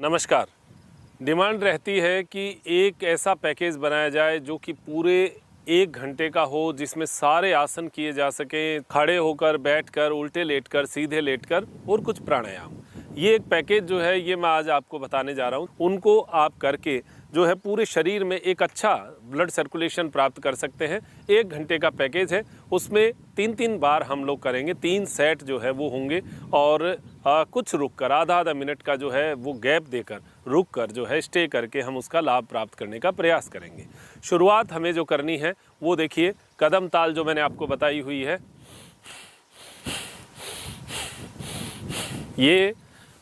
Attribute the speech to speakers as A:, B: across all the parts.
A: नमस्कार। डिमांड रहती है कि एक ऐसा पैकेज बनाया जाए जो कि पूरे 1 घंटे का हो, जिसमें सारे आसन किए जा सकें, खड़े होकर, बैठकर, उल्टे लेटकर, सीधे लेटकर और कुछ प्राणायाम। ये एक पैकेज जो है ये मैं आज आपको बताने जा रहा हूँ। उनको आप करके जो है पूरे शरीर में एक अच्छा ब्लड सर्कुलेशन प्राप्त कर सकते हैं। 1 घंटे का पैकेज है, उसमें 3-3 बार हम लोग करेंगे, 3 सेट जो है वो होंगे और कुछ रुक कर आधा मिनट का जो है वो गैप देकर रुक कर जो है स्टे करके हम उसका लाभ प्राप्त करने का प्रयास करेंगे। शुरुआत हमें जो करनी है वो देखिए, कदम ताल जो मैंने आपको बताई हुई है, ये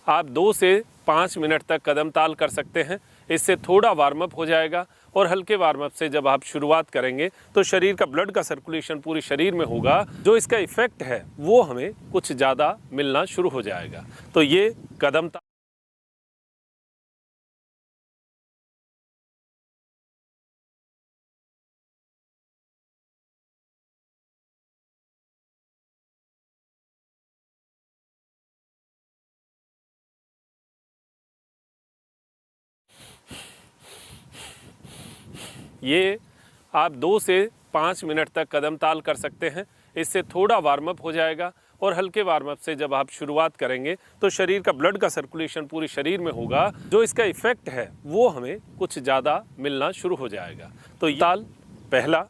A: आप 2 से 5 मिनट तक कदम ताल कर सकते हैं। इससे थोड़ा वार्म अप हो जाएगा और हल्के वार्म अप से जब आप शुरुआत करेंगे तो शरीर का ब्लड का सर्कुलेशन पूरे शरीर में होगा, जो इसका इफ़ेक्ट है वो हमें कुछ ज़्यादा मिलना शुरू हो जाएगा। तो ये कदम ताल ये आप 2 से 5 मिनट तक कदम ताल कर सकते हैं। इससे थोड़ा वार्म अप हो जाएगा और हल्के वार्म अप से जब आप शुरुआत करेंगे तो शरीर का ब्लड का सर्कुलेशन पूरे शरीर में होगा, जो इसका इफ़ेक्ट है वो हमें कुछ ज़्यादा मिलना शुरू हो जाएगा। तो ये ताल पहला।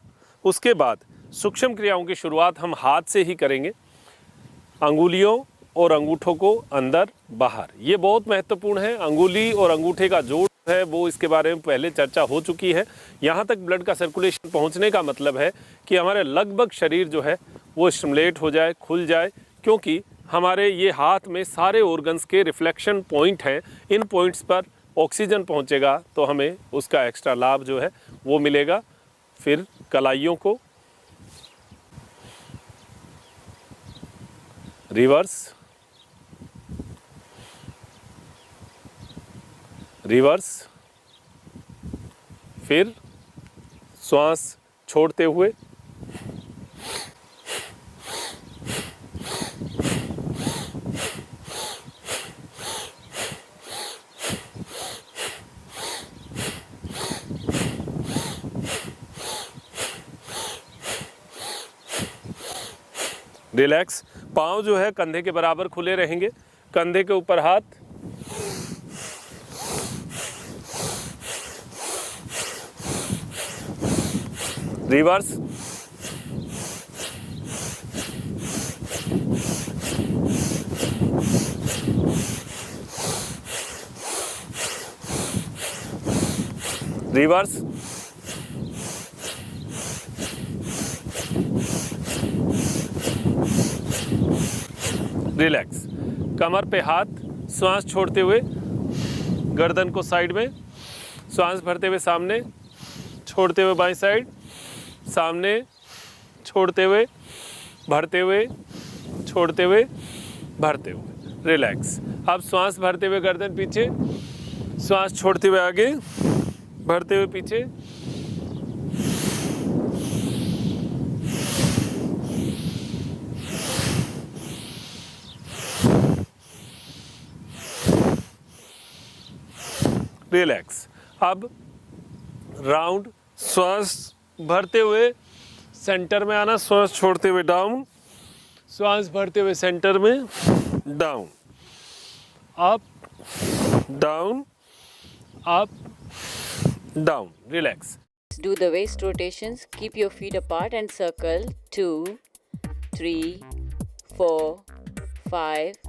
A: उसके बाद सूक्ष्म क्रियाओं की शुरुआत हम हाथ से ही करेंगे। अंगुलियों और अंगूठों को अंदर बाहर, ये बहुत महत्वपूर्ण है। अंगुली और अंगूठे का जोड़ है वो, इसके बारे में पहले चर्चा हो चुकी है। यहाँ तक ब्लड का सर्कुलेशन पहुँचने का मतलब है कि हमारे लगभग शरीर जो है वो स्टिमुलेट हो जाए, खुल जाए, क्योंकि हमारे ये हाथ में सारे ऑर्गन्स के रिफ्लेक्शन पॉइंट हैं। इन पॉइंट्स पर ऑक्सीजन पहुँचेगा तो हमें उसका एक्स्ट्रा लाभ जो है वो मिलेगा। फिर कलाइयों को रिवर्स रिवर्स, फिर श्वास छोड़ते हुए, रिलैक्स। पाँव जो है कंधे के बराबर खुले रहेंगे, कंधे के ऊपर हाथ, रिवर्स, रिवर्स, रिलैक्स। कमर पे हाथ, श्वास छोड़ते हुए गर्दन को साइड में, श्वास भरते हुए सामने, छोड़ते हुए बाईं साइड, सामने, छोड़ते हुए, भरते हुए, छोड़ते हुए, भरते हुए, रिलैक्स। अब श्वास भरते हुए गर्दन पीछे, श्वास छोड़ते हुए आगे, भरते हुए पीछे, रिलैक्स। अब राउंड, श्वास भरते हुए सेंटर में आना, श्वास छोड़ते हुए डाउन, श्वास भरते हुए सेंटर में, down, up, down, up, down, relax.
B: Do the waist rotations. Keep your feet apart and circle 2, 3, 4, 5.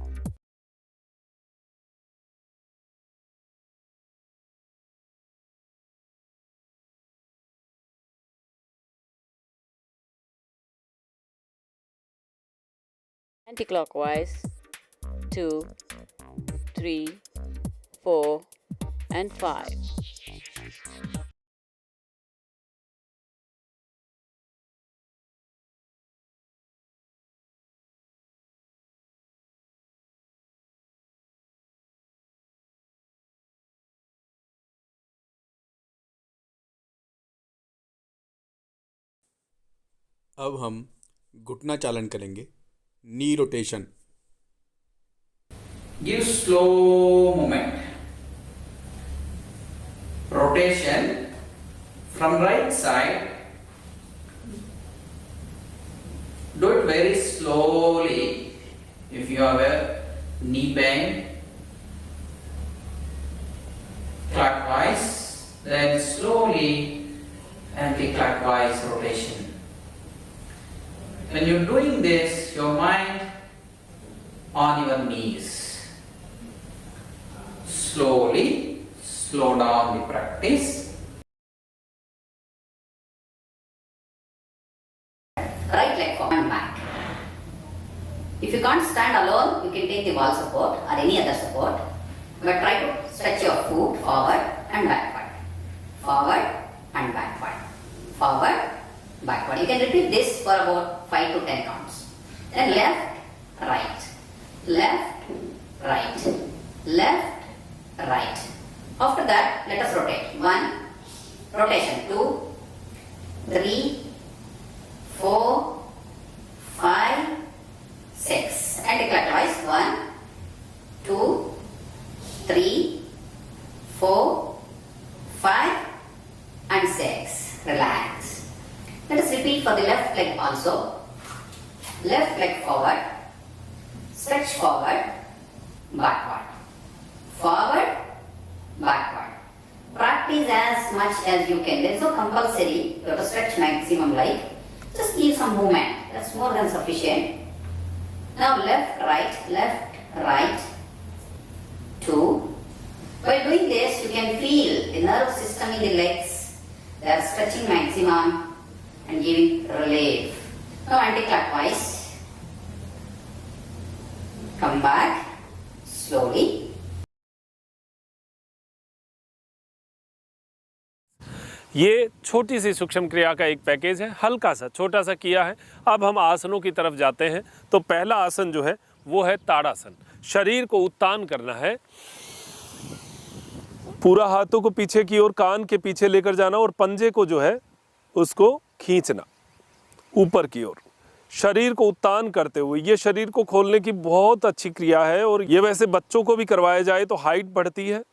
B: Anti-clockwise 2, 3, 4, and 5.
C: अब हम घुटना चालन करेंगे, नी rotation.
D: Give slow movement. rotation from right side. Do it very slowly. If you have a knee bend clockwise, then slowly anti-clockwise rotation. When you're doing this, your mind on your knees. Slowly, slow down the practice.
E: Right leg forward and back. If you can't stand alone, you can take the wall support or any other support. But try to stretch your foot forward and backward. Forward and backward. Forward, backward. You can repeat this for about 5 to 10 counts. Then left, right. Left, right. Left, right. After that, let us rotate. 1, rotation. 2, 3, 4, 5, 6. Anti-clockwise. 1, 2, 3, 4, 5 and 6. Relax. Let us repeat for the left leg also. Left leg forward. Stretch forward. Backward. Forward. Backward. Practice as much as you can. There is no compulsory. You have to stretch maximum like. Just give some movement. That's more than sufficient. Now left, right, 2. While doing this, you can feel the nerve system in the legs. They are stretching maximum and giving relief. Now anti-clockwise. Come back slowly.
A: ये छोटी सी सूक्ष्म क्रिया का एक package है, हल्का सा छोटा सा किया है। अब हम आसनों की तरफ जाते हैं। तो पहला आसन जो है वो है ताड़ासन। शरीर को उत्तान करना है, पूरा हाथों को पीछे की ओर कान के पीछे लेकर जाना और पंजे को जो है उसको खींचना ऊपर की ओर, शरीर को उत्तान करते हुए। ये शरीर को खोलने की बहुत अच्छी क्रिया है और ये वैसे बच्चों को भी करवाया जाए तो हाइट बढ़ती है,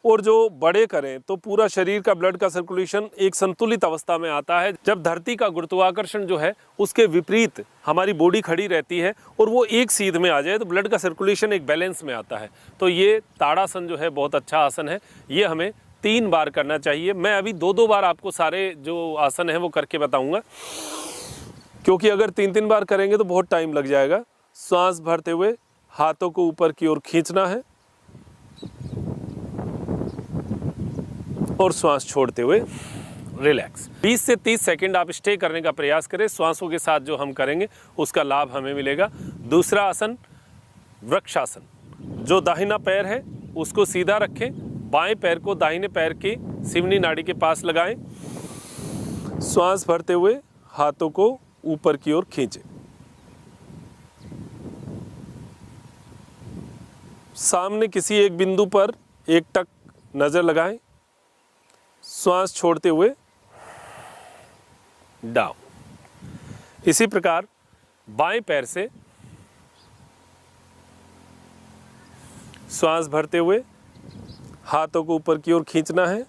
A: और जो बड़े करें तो पूरा शरीर का ब्लड का सर्कुलेशन एक संतुलित अवस्था में आता है। जब धरती का गुरुत्वाकर्षण जो है उसके विपरीत हमारी बॉडी खड़ी रहती है और वो एक सीध में आ जाए तो ब्लड का सर्कुलेशन एक बैलेंस में आता है। तो ये ताड़ासन जो है बहुत अच्छा आसन है। ये हमें 3 बार करना चाहिए। मैं अभी 2-2 बार आपको सारे जो आसन हैं वो करके बताऊँगा, क्योंकि अगर 3-3 बार करेंगे तो बहुत टाइम लग जाएगा। सांस भरते हुए हाथों को ऊपर की ओर खींचना है और श्वास छोड़ते हुए रिलैक्स। 20 से 30 सेकंड आप स्टे करने का प्रयास करें। श्वासों के साथ जो हम करेंगे उसका लाभ हमें मिलेगा। दूसरा आसन वृक्षासन। जो दाहिना पैर है उसको सीधा रखें, बाएं पैर को दाहिने पैर की सिवनी नाड़ी के पास लगाएं। श्वास भरते हुए हाथों को ऊपर की ओर खींचें। सामने किसी एक बिंदु पर एकटक नजर लगाएं। श्वास छोड़ते हुए डाउन। इसी प्रकार बाएं पैर से श्वास भरते हुए हाथों को ऊपर की ओर खींचना है,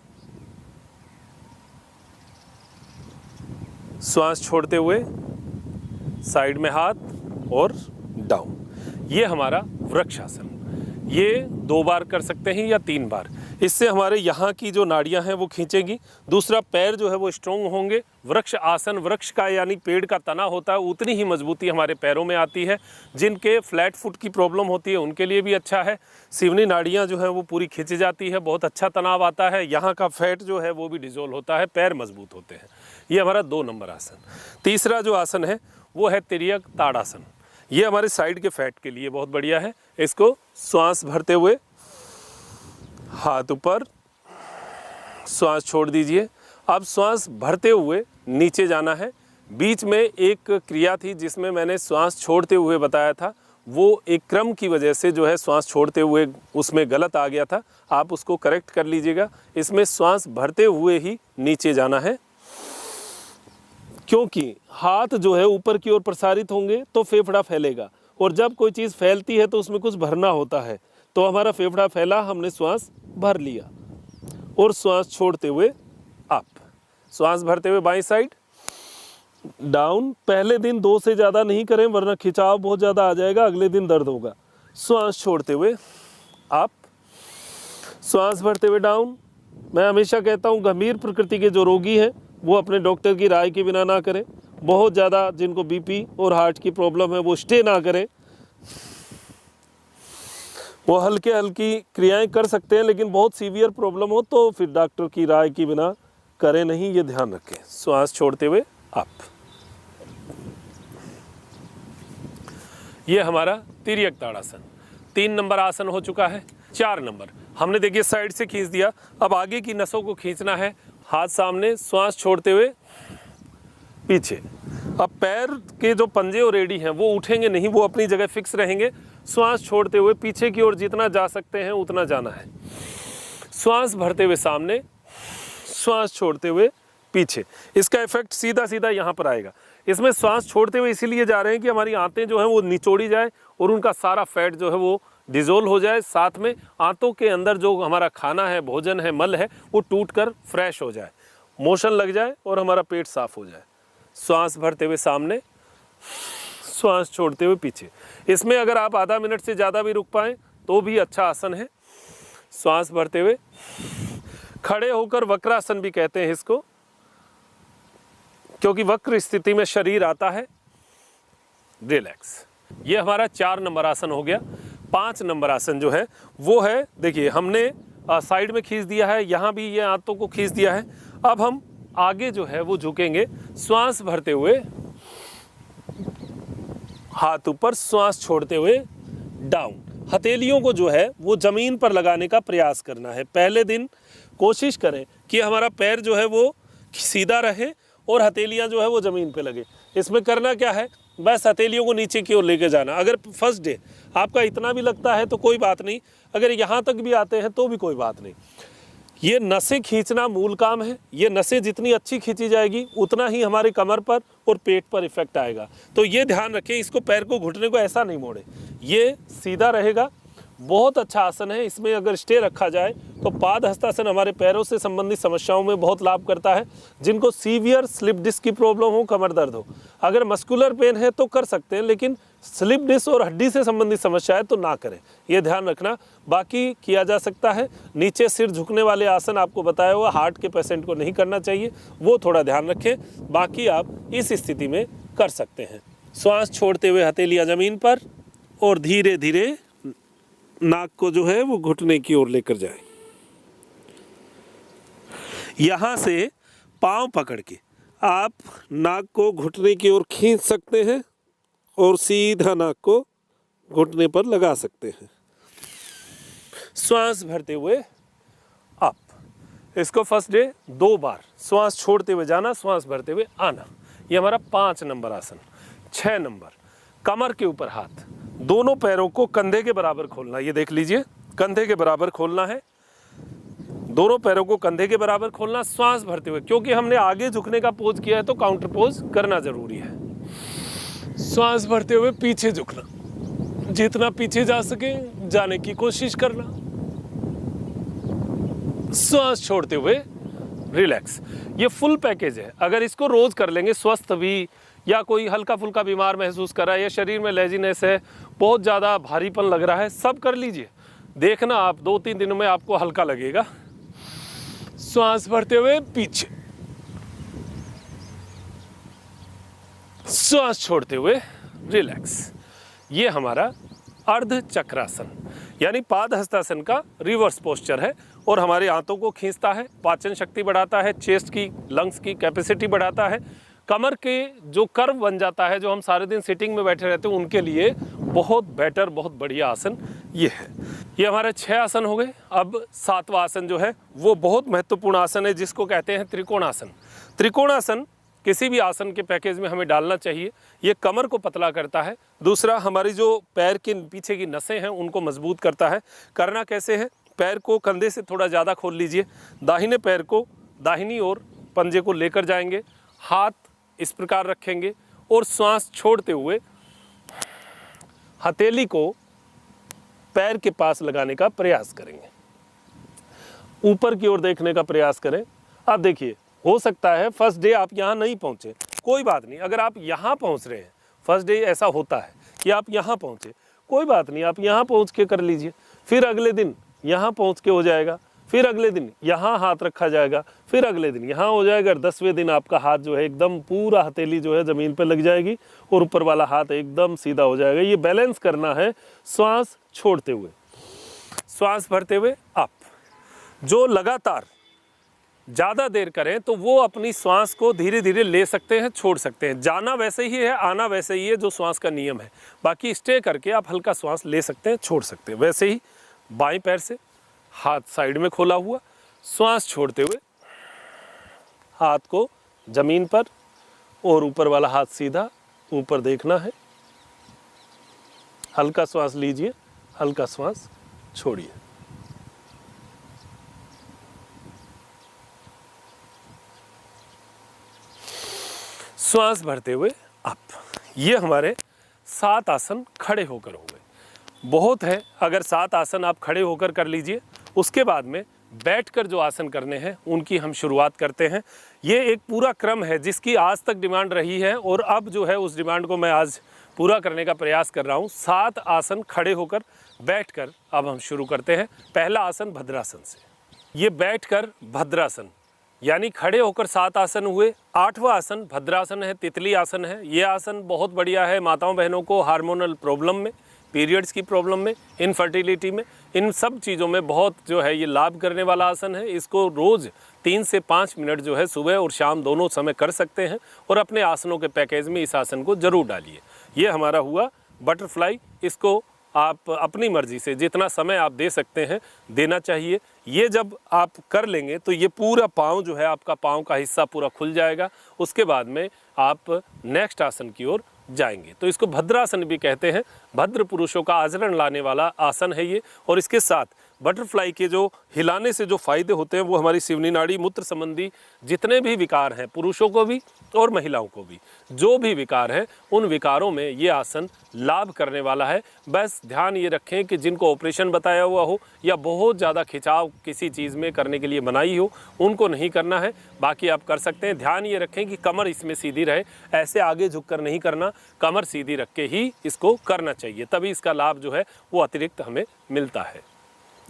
A: श्वास छोड़ते हुए साइड में हाथ और डाउन। ये हमारा वृक्षासन। ये 2 बार कर सकते हैं या 3 बार। इससे हमारे यहाँ की जो नाड़ियाँ हैं वो खींचेंगी। दूसरा पैर जो है वो स्ट्रोंग होंगे। वृक्ष आसन, वृक्ष का यानी पेड़ का तना होता है, उतनी ही मजबूती हमारे पैरों में आती है। जिनके फ्लैट फुट की प्रॉब्लम होती है उनके लिए भी अच्छा है। सिवनी नाड़ियाँ जो है वो पूरी खींची जाती है, बहुत अच्छा तनाव आता है, यहाँ का फैट जो है वो भी डिजोल्व होता है, पैर मजबूत होते हैं। ये हमारा 2 नंबर आसन। तीसरा जो आसन है वो है तिर्यक ताड़ासन। ये हमारे साइड के फैट के लिए बहुत बढ़िया है। इसको श्वास भरते हुए हाथ ऊपर, श्वास छोड़ दीजिए। अब श्वास भरते हुए नीचे जाना है। बीच में एक क्रिया थी जिसमें मैंने श्वास छोड़ते हुए बताया था, वो एक क्रम की वजह से जो है श्वास छोड़ते हुए उसमें गलत आ गया था। आप उसको करेक्ट कर लीजिएगा। इसमें श्वास भरते हुए ही नीचे जाना है, क्योंकि हाथ जो है ऊपर की ओर प्रसारित होंगे तो फेफड़ा फैलेगा, और जब कोई चीज़ फैलती है तो उसमें कुछ भरना होता है। तो हमारा फेफड़ा फैला, हमने श्वास भर लिया और श्वास छोड़ते हुए अप। श्वास भरते हुए बाईं साइड, डाउन। पहले दिन 2 से ज़्यादा नहीं करें वरना खिंचाव बहुत ज़्यादा आ जाएगा, अगले दिन दर्द होगा। श्वास छोड़ते हुए अप, श्वास भरते हुए डाउन। मैं हमेशा कहता हूँ गंभीर प्रकृति के जो रोगी हैं वो अपने डॉक्टर की राय के बिना ना करें। बहुत ज़्यादा जिनको बीपी और हार्ट की प्रॉब्लम है वो स्टे ना करें। वो हल्की क्रियाएं कर सकते हैं, लेकिन बहुत सीवियर प्रॉब्लम हो तो फिर डॉक्टर की राय के बिना करें नहीं, ये ध्यान रखें। श्वास छोड़ते हुए अप। ये हमारा तिर्यक ताड़ासन 3 नंबर आसन हो चुका है। 4 नंबर हमने देखिए साइड से खींच दिया, अब आगे की नसों को खींचना है। हाथ सामने, श्वास छोड़ते हुए पीछे। अब पैर के जो पंजे और एड़ी हैं वो उठेंगे नहीं, वो अपनी जगह फिक्स रहेंगे। श्वास छोड़ते हुए पीछे की ओर जितना जा सकते हैं उतना जाना है। श्वास भरते हुए सामने, श्वास छोड़ते हुए पीछे। इसका इफेक्ट सीधा सीधा यहाँ पर आएगा। इसमें श्वास छोड़ते हुए इसीलिए जा रहे हैं कि हमारी आंतें जो हैं वो निचोड़ी जाए और उनका सारा फैट जो है वो डिजोल्व हो जाए। साथ में आंतों के अंदर जो हमारा खाना है, भोजन है, मल है, वो टूट कर फ्रेश हो जाए, मोशन लग जाए और हमारा पेट साफ हो जाए। श्वास भरते हुए सामने, श्वास छोड़ते हुए पीछे। इसमें अगर आप आधा मिनट से ज़्यादा भी रुक पाएँ तो भी अच्छा आसन है। श्वास भरते हुए खड़े होकर वक्रासन भी कहते हैं इसको, क्योंकि वक्र स्थिति में शरीर आता है। रिलैक्स। ये हमारा 4 नंबर आसन हो गया। 5 नंबर आसन जो है वो है, देखिए हमने साइड में खींच दिया है, यहाँ भी ये आंतों को खींच दिया है। अब हम आगे जो है वो झुकेंगे। श्वास भरते हुए हाथ ऊपर, श्वास छोड़ते हुए डाउन। हथेलियों को जो है वो ज़मीन पर लगाने का प्रयास करना है। पहले दिन कोशिश करें कि हमारा पैर जो है वो सीधा रहे और हथेलियां जो है वो ज़मीन पे लगे। इसमें करना क्या है, बस हथेलियों को नीचे की ओर लेके जाना। अगर फर्स्ट डे आपका इतना भी लगता है तो कोई बात नहीं, अगर यहाँ तक भी आते हैं तो भी कोई बात नहीं। ये नसें खींचना मूल काम है। ये नसें जितनी अच्छी खींची जाएगी उतना ही हमारे कमर पर और पेट पर इफेक्ट आएगा। तो ये ध्यान रखें, इसको पैर को घुटने को ऐसा नहीं मोड़े, ये सीधा रहेगा। बहुत अच्छा आसन है। इसमें अगर स्टे रखा जाए तो पाद हस्तासन हमारे पैरों से संबंधित समस्याओं में बहुत लाभ करता है। जिनको सीवियर स्लिप डिस्क की प्रॉब्लम हो, कमर दर्द हो, अगर मस्कुलर पेन है तो कर सकते हैं, लेकिन स्लिप डिस्क और हड्डी से संबंधित समस्या है तो ना करें, ये ध्यान रखना। बाकी किया जा सकता है। नीचे सिर झुकने वाले आसन आपको बताया हुआ हार्ट के पेशेंट को नहीं करना चाहिए, वो थोड़ा ध्यान रखें। बाकी आप इस स्थिति में कर सकते हैं। श्वास छोड़ते हुए हथेलियाँ ज़मीन पर और धीरे धीरे नाक को जो है वो घुटने की ओर लेकर जाए। यहां से पांव पकड़ के आप नाक को घुटने की ओर खींच सकते हैं और सीधा नाक को घुटने पर लगा सकते हैं। श्वास भरते हुए अप। इसको फर्स्ट डे 2 बार श्वास छोड़ते हुए जाना, श्वास भरते हुए आना। ये हमारा 5 नंबर आसन। 6 नंबर कमर के ऊपर हाथ, दोनों पैरों को कंधे के बराबर खोलना। ये देख लीजिए, कंधे के बराबर खोलना है। दोनों पैरों को कंधे के बराबर खोलना, श्वास भरते हुए। क्योंकि हमने आगे झुकने का पोज किया है तो काउंटर पोज करना जरूरी है। श्वास भरते हुए पीछे झुकना, जितना पीछे जा सके जाने की कोशिश करना। श्वास छोड़ते हुए रिलैक्स। ये फुल पैकेज है। अगर इसको रोज कर लेंगे, स्वस्थ भी या कोई हल्का फुल्का बीमार महसूस कर रहा है या शरीर में लेजीनेस है, बहुत ज़्यादा भारीपन लग रहा है, सब कर लीजिए। देखना आप 2-3 दिनों में आपको हल्का लगेगा। श्वास भरते हुए पीछे, श्वास छोड़ते हुए रिलैक्स। ये हमारा अर्ध चक्रासन यानी पाद हस्तासन का रिवर्स पोस्चर है और हमारे आंतों को खींचता है, पाचन शक्ति बढ़ाता है, चेस्ट की, लंग्स की कैपेसिटी बढ़ाता है। कमर के जो कर्व बन जाता है, जो हम सारे दिन सिटिंग में बैठे रहते हैं, उनके लिए बहुत बेटर, बहुत बढ़िया आसन ये है। ये हमारे 6 आसन हो गए। अब 7वां आसन जो है वो बहुत महत्वपूर्ण आसन है, जिसको कहते हैं त्रिकोणासन। त्रिकोणासन किसी भी आसन के पैकेज में हमें डालना चाहिए। ये कमर को पतला करता है, दूसरा हमारी जो पैर के पीछे की नसें हैं उनको मजबूत करता है। करना कैसे है, पैर को कंधे से थोड़ा ज़्यादा खोल लीजिए, दाहिने पैर को दाहिनी ओर पंजे को लेकर जाएंगे, हाथ इस प्रकार रखेंगे और श्वास छोड़ते हुए हथेली को पैर के पास लगाने का प्रयास करेंगे। ऊपर की ओर देखने का प्रयास करें। अब देखिए, हो सकता है फर्स्ट डे आप यहाँ नहीं पहुँचे, कोई बात नहीं। अगर आप यहाँ पहुँच रहे हैं, फर्स्ट डे ऐसा होता है कि आप यहाँ पहुँचे, कोई बात नहीं, आप यहाँ पहुँच के कर लीजिए। फिर अगले दिन यहाँ पहुँच के हो जाएगा, फिर अगले दिन यहाँ हाथ रखा जाएगा, फिर अगले दिन यहाँ हो जाएगा। 10वें दिन आपका हाथ जो है एकदम पूरा हथेली जो है ज़मीन पर लग जाएगी और ऊपर वाला हाथ एकदम सीधा हो जाएगा। ये बैलेंस करना है श्वास छोड़ते हुए, श्वास भरते हुए अप। जो लगातार ज़्यादा देर करें तो वो अपनी श्वास को धीरे धीरे ले सकते हैं, छोड़ सकते हैं। जाना वैसे ही है, आना वैसे ही है, जो श्वास का नियम है। बाकी स्टे करके आप हल्का श्वास ले सकते हैं, छोड़ सकते हैं। वैसे ही बाएं पैर से हाथ साइड में खोला हुआ, श्वास छोड़ते हुए हाथ को ज़मीन पर और ऊपर वाला हाथ सीधा ऊपर देखना है। हल्का श्वास लीजिए, हल्का श्वास छोड़िए। श्वास भरते हुए अप। ये हमारे 7 आसन खड़े होकर हो गए। बहुत है, अगर 7 आसन आप खड़े होकर कर लीजिए। उसके बाद में बैठकर जो आसन करने हैं उनकी हम शुरुआत करते हैं। ये एक पूरा क्रम है जिसकी आज तक डिमांड रही है और अब जो है उस डिमांड को मैं आज पूरा करने का प्रयास कर रहा हूँ। 7 आसन खड़े होकर बैठकर अब हम शुरू करते हैं। पहला आसन भद्रासन से। ये बैठकर भद्रासन यानी खड़े होकर 7 आसन हुए। 8वां आसन भद्रासन है, तितली आसन है। ये आसन बहुत बढ़िया है माताओं बहनों को हार्मोनल प्रॉब्लम में, पीरियड्स की प्रॉब्लम में, इनफर्टिलिटी में, इन सब चीज़ों में बहुत जो है ये लाभ करने वाला आसन है। इसको रोज़ 3 से 5 मिनट जो है सुबह और शाम दोनों समय कर सकते हैं और अपने आसनों के पैकेज में इस आसन को ज़रूर डालिए। ये हमारा हुआ बटरफ्लाई। इसको आप अपनी मर्ज़ी से जितना समय आप दे सकते हैं देना चाहिए। ये जब आप कर लेंगे तो ये पूरा पाँव जो है, आपका पाँव का हिस्सा पूरा खुल जाएगा। उसके बाद में आप नेक्स्ट आसन की ओर जाएंगे। तो इसको भद्रासन भी कहते हैं। भद्र पुरुषों का आचरण लाने वाला आसन है ये। और इसके साथ बटरफ्लाई के जो हिलाने से जो फ़ायदे होते हैं वो हमारी सिवनी नाड़ी, मूत्र संबंधी जितने भी विकार हैं, पुरुषों को भी और महिलाओं को भी, जो भी विकार हैं उन विकारों में ये आसन लाभ करने वाला है। बस ध्यान ये रखें कि जिनको ऑपरेशन बताया हुआ हो या बहुत ज़्यादा खिंचाव किसी चीज़ में करने के लिए बनाई हो, उनको नहीं करना है। बाकी आप कर सकते हैं। ध्यान ये रखें कि कमर इसमें सीधी रहे, ऐसे आगे झुककर नहीं करना, कमर सीधी रख के ही इसको करना चाहिए, तभी इसका लाभ जो है वो अतिरिक्त हमें मिलता है।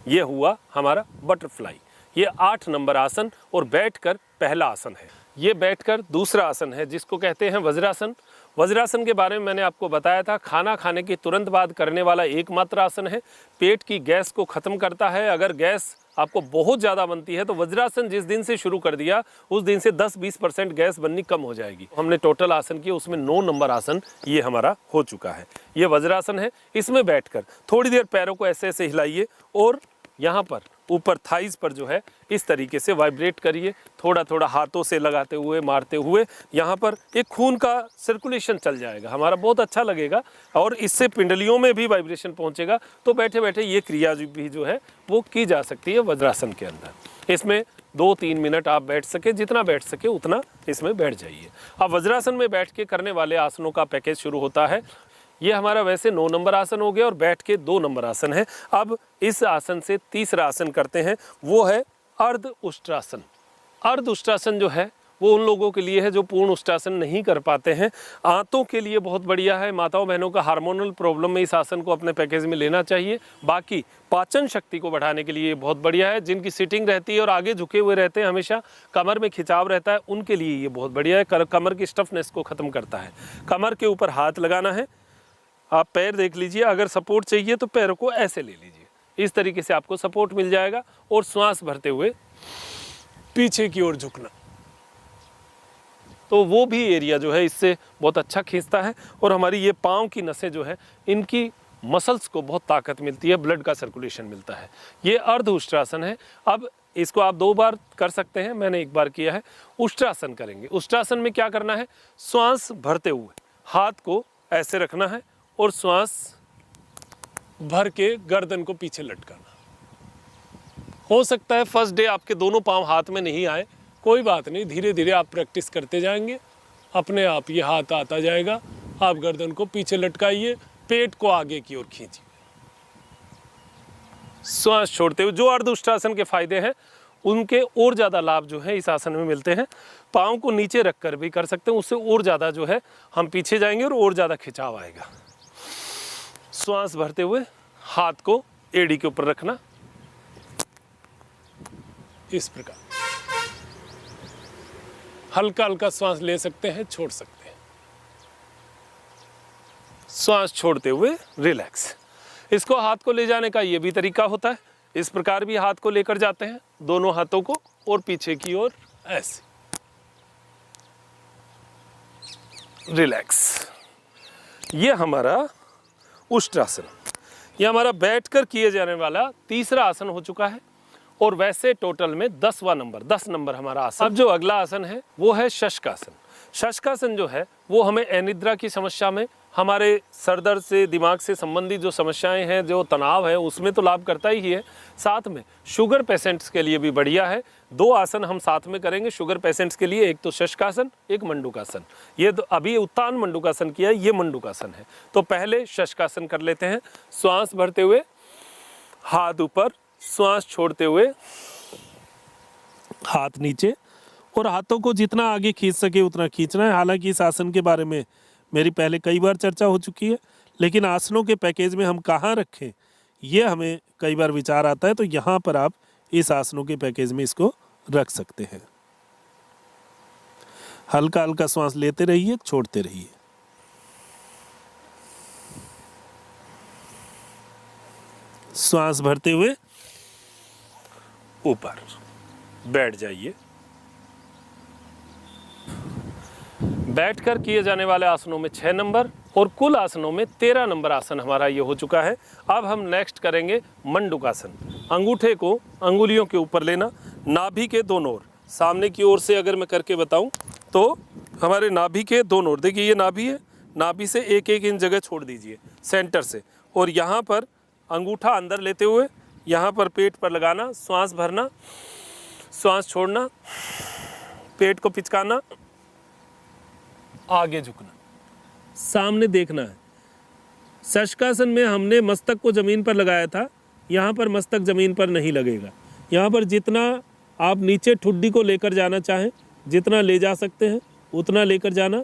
A: ये हुआ हमारा बटरफ्लाई। ये 8 नंबर आसन और बैठकर पहला आसन है। ये बैठकर दूसरा आसन है जिसको कहते हैं वज्रासन। वज्रासन के बारे में मैंने आपको बताया था, खाना खाने के तुरंत बाद करने वाला एकमात्र आसन है। पेट की गैस को ख़त्म करता है। अगर गैस आपको बहुत ज़्यादा बनती है तो वज्रासन जिस दिन से शुरू कर दिया उस दिन से 10-20% गैस बननी कम हो जाएगी। हमने टोटल आसन किए, उसमें 9 नंबर आसन ये हमारा हो चुका है। ये वज्रासन है। इसमें बैठकर थोड़ी देर पैरों को ऐसे ऐसे हिलाइए और यहाँ पर ऊपर थाइज पर जो है इस तरीके से वाइब्रेट करिए, थोड़ा थोड़ा हाथों से लगाते हुए, मारते हुए। यहाँ पर एक खून का सर्कुलेशन चल जाएगा, हमारा बहुत अच्छा लगेगा और इससे पिंडलियों में भी वाइब्रेशन पहुँचेगा। तो बैठे बैठे ये क्रिया भी जो है वो की जा सकती है वज्रासन के अंदर। इसमें 2-3 मिनट आप बैठ सके, जितना बैठ सके उतना इसमें बैठ जाइए। अब वज्रासन में बैठ के करने वाले आसनों का पैकेज शुरू होता है। ये हमारा वैसे 9 नंबर आसन हो गया और बैठ के 2 नंबर आसन है। अब इस आसन से तीसरा आसन करते हैं, वो है अर्ध उष्ट्रासन। अर्ध उष्ट्रासन जो है वो उन लोगों के लिए है जो पूर्ण उष्ट्रासन नहीं कर पाते हैं। आंतों के लिए बहुत बढ़िया है। माताओं बहनों का हार्मोनल प्रॉब्लम में इस आसन को अपने पैकेज में लेना चाहिए। बाकी पाचन शक्ति को बढ़ाने के लिए ये बहुत बढ़िया है। जिनकी सीटिंग रहती है और आगे झुके हुए रहते हैं, हमेशा कमर में खिंचाव रहता है, उनके लिए ये बहुत बढ़िया है। कमर की स्टफनेस को ख़त्म करता है। कमर के ऊपर हाथ लगाना है। आप पैर देख लीजिए, अगर सपोर्ट चाहिए तो पैरों को ऐसे ले लीजिए, इस तरीके से आपको सपोर्ट मिल जाएगा। और श्वास भरते हुए पीछे की ओर झुकना, तो वो भी एरिया जो है इससे बहुत अच्छा खींचता है और हमारी ये पाँव की नसें जो है इनकी मसल्स को बहुत ताकत मिलती है, ब्लड का सर्कुलेशन मिलता है। ये अर्ध उष्ट्रासन है। अब इसको आप 2 बार कर सकते हैं, मैंने 1 बार किया है। उष्ट्रासन करेंगे। उष्ट्रासन में क्या करना है, श्वास भरते हुए हाथ को ऐसे रखना है और श्वास भर के गर्दन को पीछे लटकाना। हो सकता है फर्स्ट डे आपके दोनों पांव हाथ में नहीं आए, कोई बात नहीं, धीरे धीरे आप प्रैक्टिस करते जाएंगे, अपने आप ये हाथ आता जाएगा। आप गर्दन को पीछे लटकाइए, पेट को आगे की ओर खींचिए, श्वास छोड़ते हुए। जो अर्ध उष्ट्रासन के फायदे हैं उनके और ज़्यादा लाभ जो है इस आसन में मिलते हैं। पाँव को नीचे रख कर भी कर सकते हैं, उससे और ज़्यादा जो है हम पीछे जाएंगे और ज़्यादा खिंचाव आएगा। श्वास भरते हुए हाथ को एड़ी के ऊपर रखना, इस प्रकार हल्का हल्का श्वास ले सकते हैं, छोड़ सकते हैं। श्वास छोड़ते हुए रिलैक्स। इसको हाथ को ले जाने का ये भी तरीका होता है, इस प्रकार भी हाथ को लेकर जाते हैं, दोनों हाथों को, और पीछे की ओर ऐसे रिलैक्स। ये हमारा उष्ट्रासन, ये हमारा बैठकर किए जाने वाला तीसरा आसन हो चुका है, और वैसे टोटल में 10 नंबर हमारा आसन। अब जो अगला आसन है वो है शशकासन। शशकासन जो है वो हमें अनिद्रा की समस्या में, हमारे सर दर्द से, दिमाग से संबंधित जो समस्याएं हैं, जो तनाव है, उसमें तो लाभ करता ही है, साथ में शुगर पेशेंट्स के लिए भी बढ़िया है। 2 आसन हम साथ में करेंगे शुगर पेशेंट्स के लिए, एक तो शशकासन, एक मंडूकासन। ये तो अभी उत्तान मंडूकासन किया है, ये मंडूकासन है। तो पहले शशकासन कर लेते हैं। श्वास भरते हुए हाथ ऊपर, श्वास छोड़ते हुए हाथ नीचे, और हाथों को जितना आगे खींच सके उतना खींचना है। हालांकि इस आसन के बारे में मेरी पहले कई बार चर्चा हो चुकी है, लेकिन आसनों के पैकेज में हम कहाँ रखें ये हमें कई बार विचार आता है, तो यहाँ पर आप इस आसनों के पैकेज में इसको रख सकते हैं। हल्का हल्का श्वास लेते रहिए, छोड़ते रहिए। श्वास भरते हुए ऊपर बैठ जाइए। बैठकर किए जाने वाले आसनों में 6 नंबर और कुल आसनों में 13 नंबर आसन हमारा ये हो चुका है। अब हम नेक्स्ट करेंगे मंडूकासन। अंगूठे को अंगुलियों के ऊपर लेना, नाभि के दोनों ओर, सामने की ओर से अगर मैं करके बताऊं तो हमारे नाभि के दोनों ओर, देखिए ये नाभि है, नाभि से एक एक इंच जगह छोड़ दीजिए सेंटर से, और यहाँ पर अंगूठा अंदर लेते हुए यहाँ पर पेट पर लगाना, श्वास भरना, श्वास छोड़ना, पेट को पिचकाना, आगे झुकना, सामने देखना है। शशकासन में हमने मस्तक को ज़मीन पर लगाया था, यहाँ पर मस्तक ज़मीन पर नहीं लगेगा। यहाँ पर जितना आप नीचे ठुड्डी को लेकर जाना चाहें, जितना ले जा सकते हैं उतना लेकर जाना।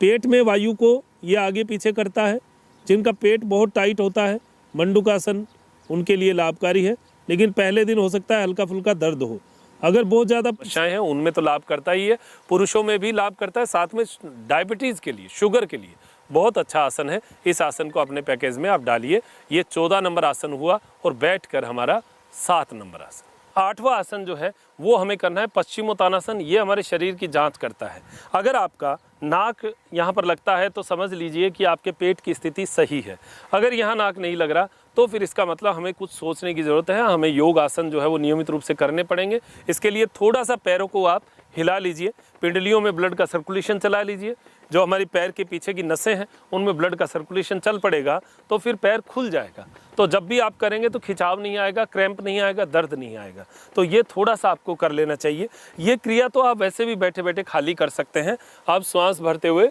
A: पेट में वायु को ये आगे पीछे करता है। जिनका पेट बहुत टाइट होता है, मंडूकासन उनके लिए लाभकारी है, लेकिन पहले दिन हो सकता है हल्का फुल्का दर्द हो। अगर बहुत ज़्यादा समस्याएं हैं उनमें तो लाभ करता ही है, पुरुषों में भी लाभ करता है, साथ में डायबिटीज़ के लिए, शुगर के लिए बहुत अच्छा आसन है। इस आसन को अपने पैकेज में आप डालिए। ये 14 नंबर आसन हुआ, और बैठकर हमारा 7 नंबर आसन। 8वां आसन जो है वो हमें करना है पश्चिमोत्तानासन। ये हमारे शरीर की जांच करता है। अगर आपका नाक यहाँ पर लगता है तो समझ लीजिए कि आपके पेट की स्थिति सही है। अगर यहाँ नाक नहीं लग रहा तो फिर इसका मतलब हमें कुछ सोचने की ज़रूरत है। हमें योग आसन जो है वो नियमित रूप से करने पड़ेंगे। इसके लिए थोड़ा सा पैरों को आप हिला लीजिए, पिंडलियों में ब्लड का सर्कुलेशन चला लीजिए। जो हमारी पैर के पीछे की नसें हैं उनमें ब्लड का सर्कुलेशन चल पड़ेगा तो फिर पैर खुल जाएगा। तो जब भी आप करेंगे तो खिंचाव नहीं आएगा, क्रैम्प नहीं आएगा, दर्द नहीं आएगा। तो ये थोड़ा सा आपको कर लेना चाहिए। ये क्रिया तो आप वैसे भी बैठे बैठे खाली कर सकते हैं। आप श्वास भरते हुए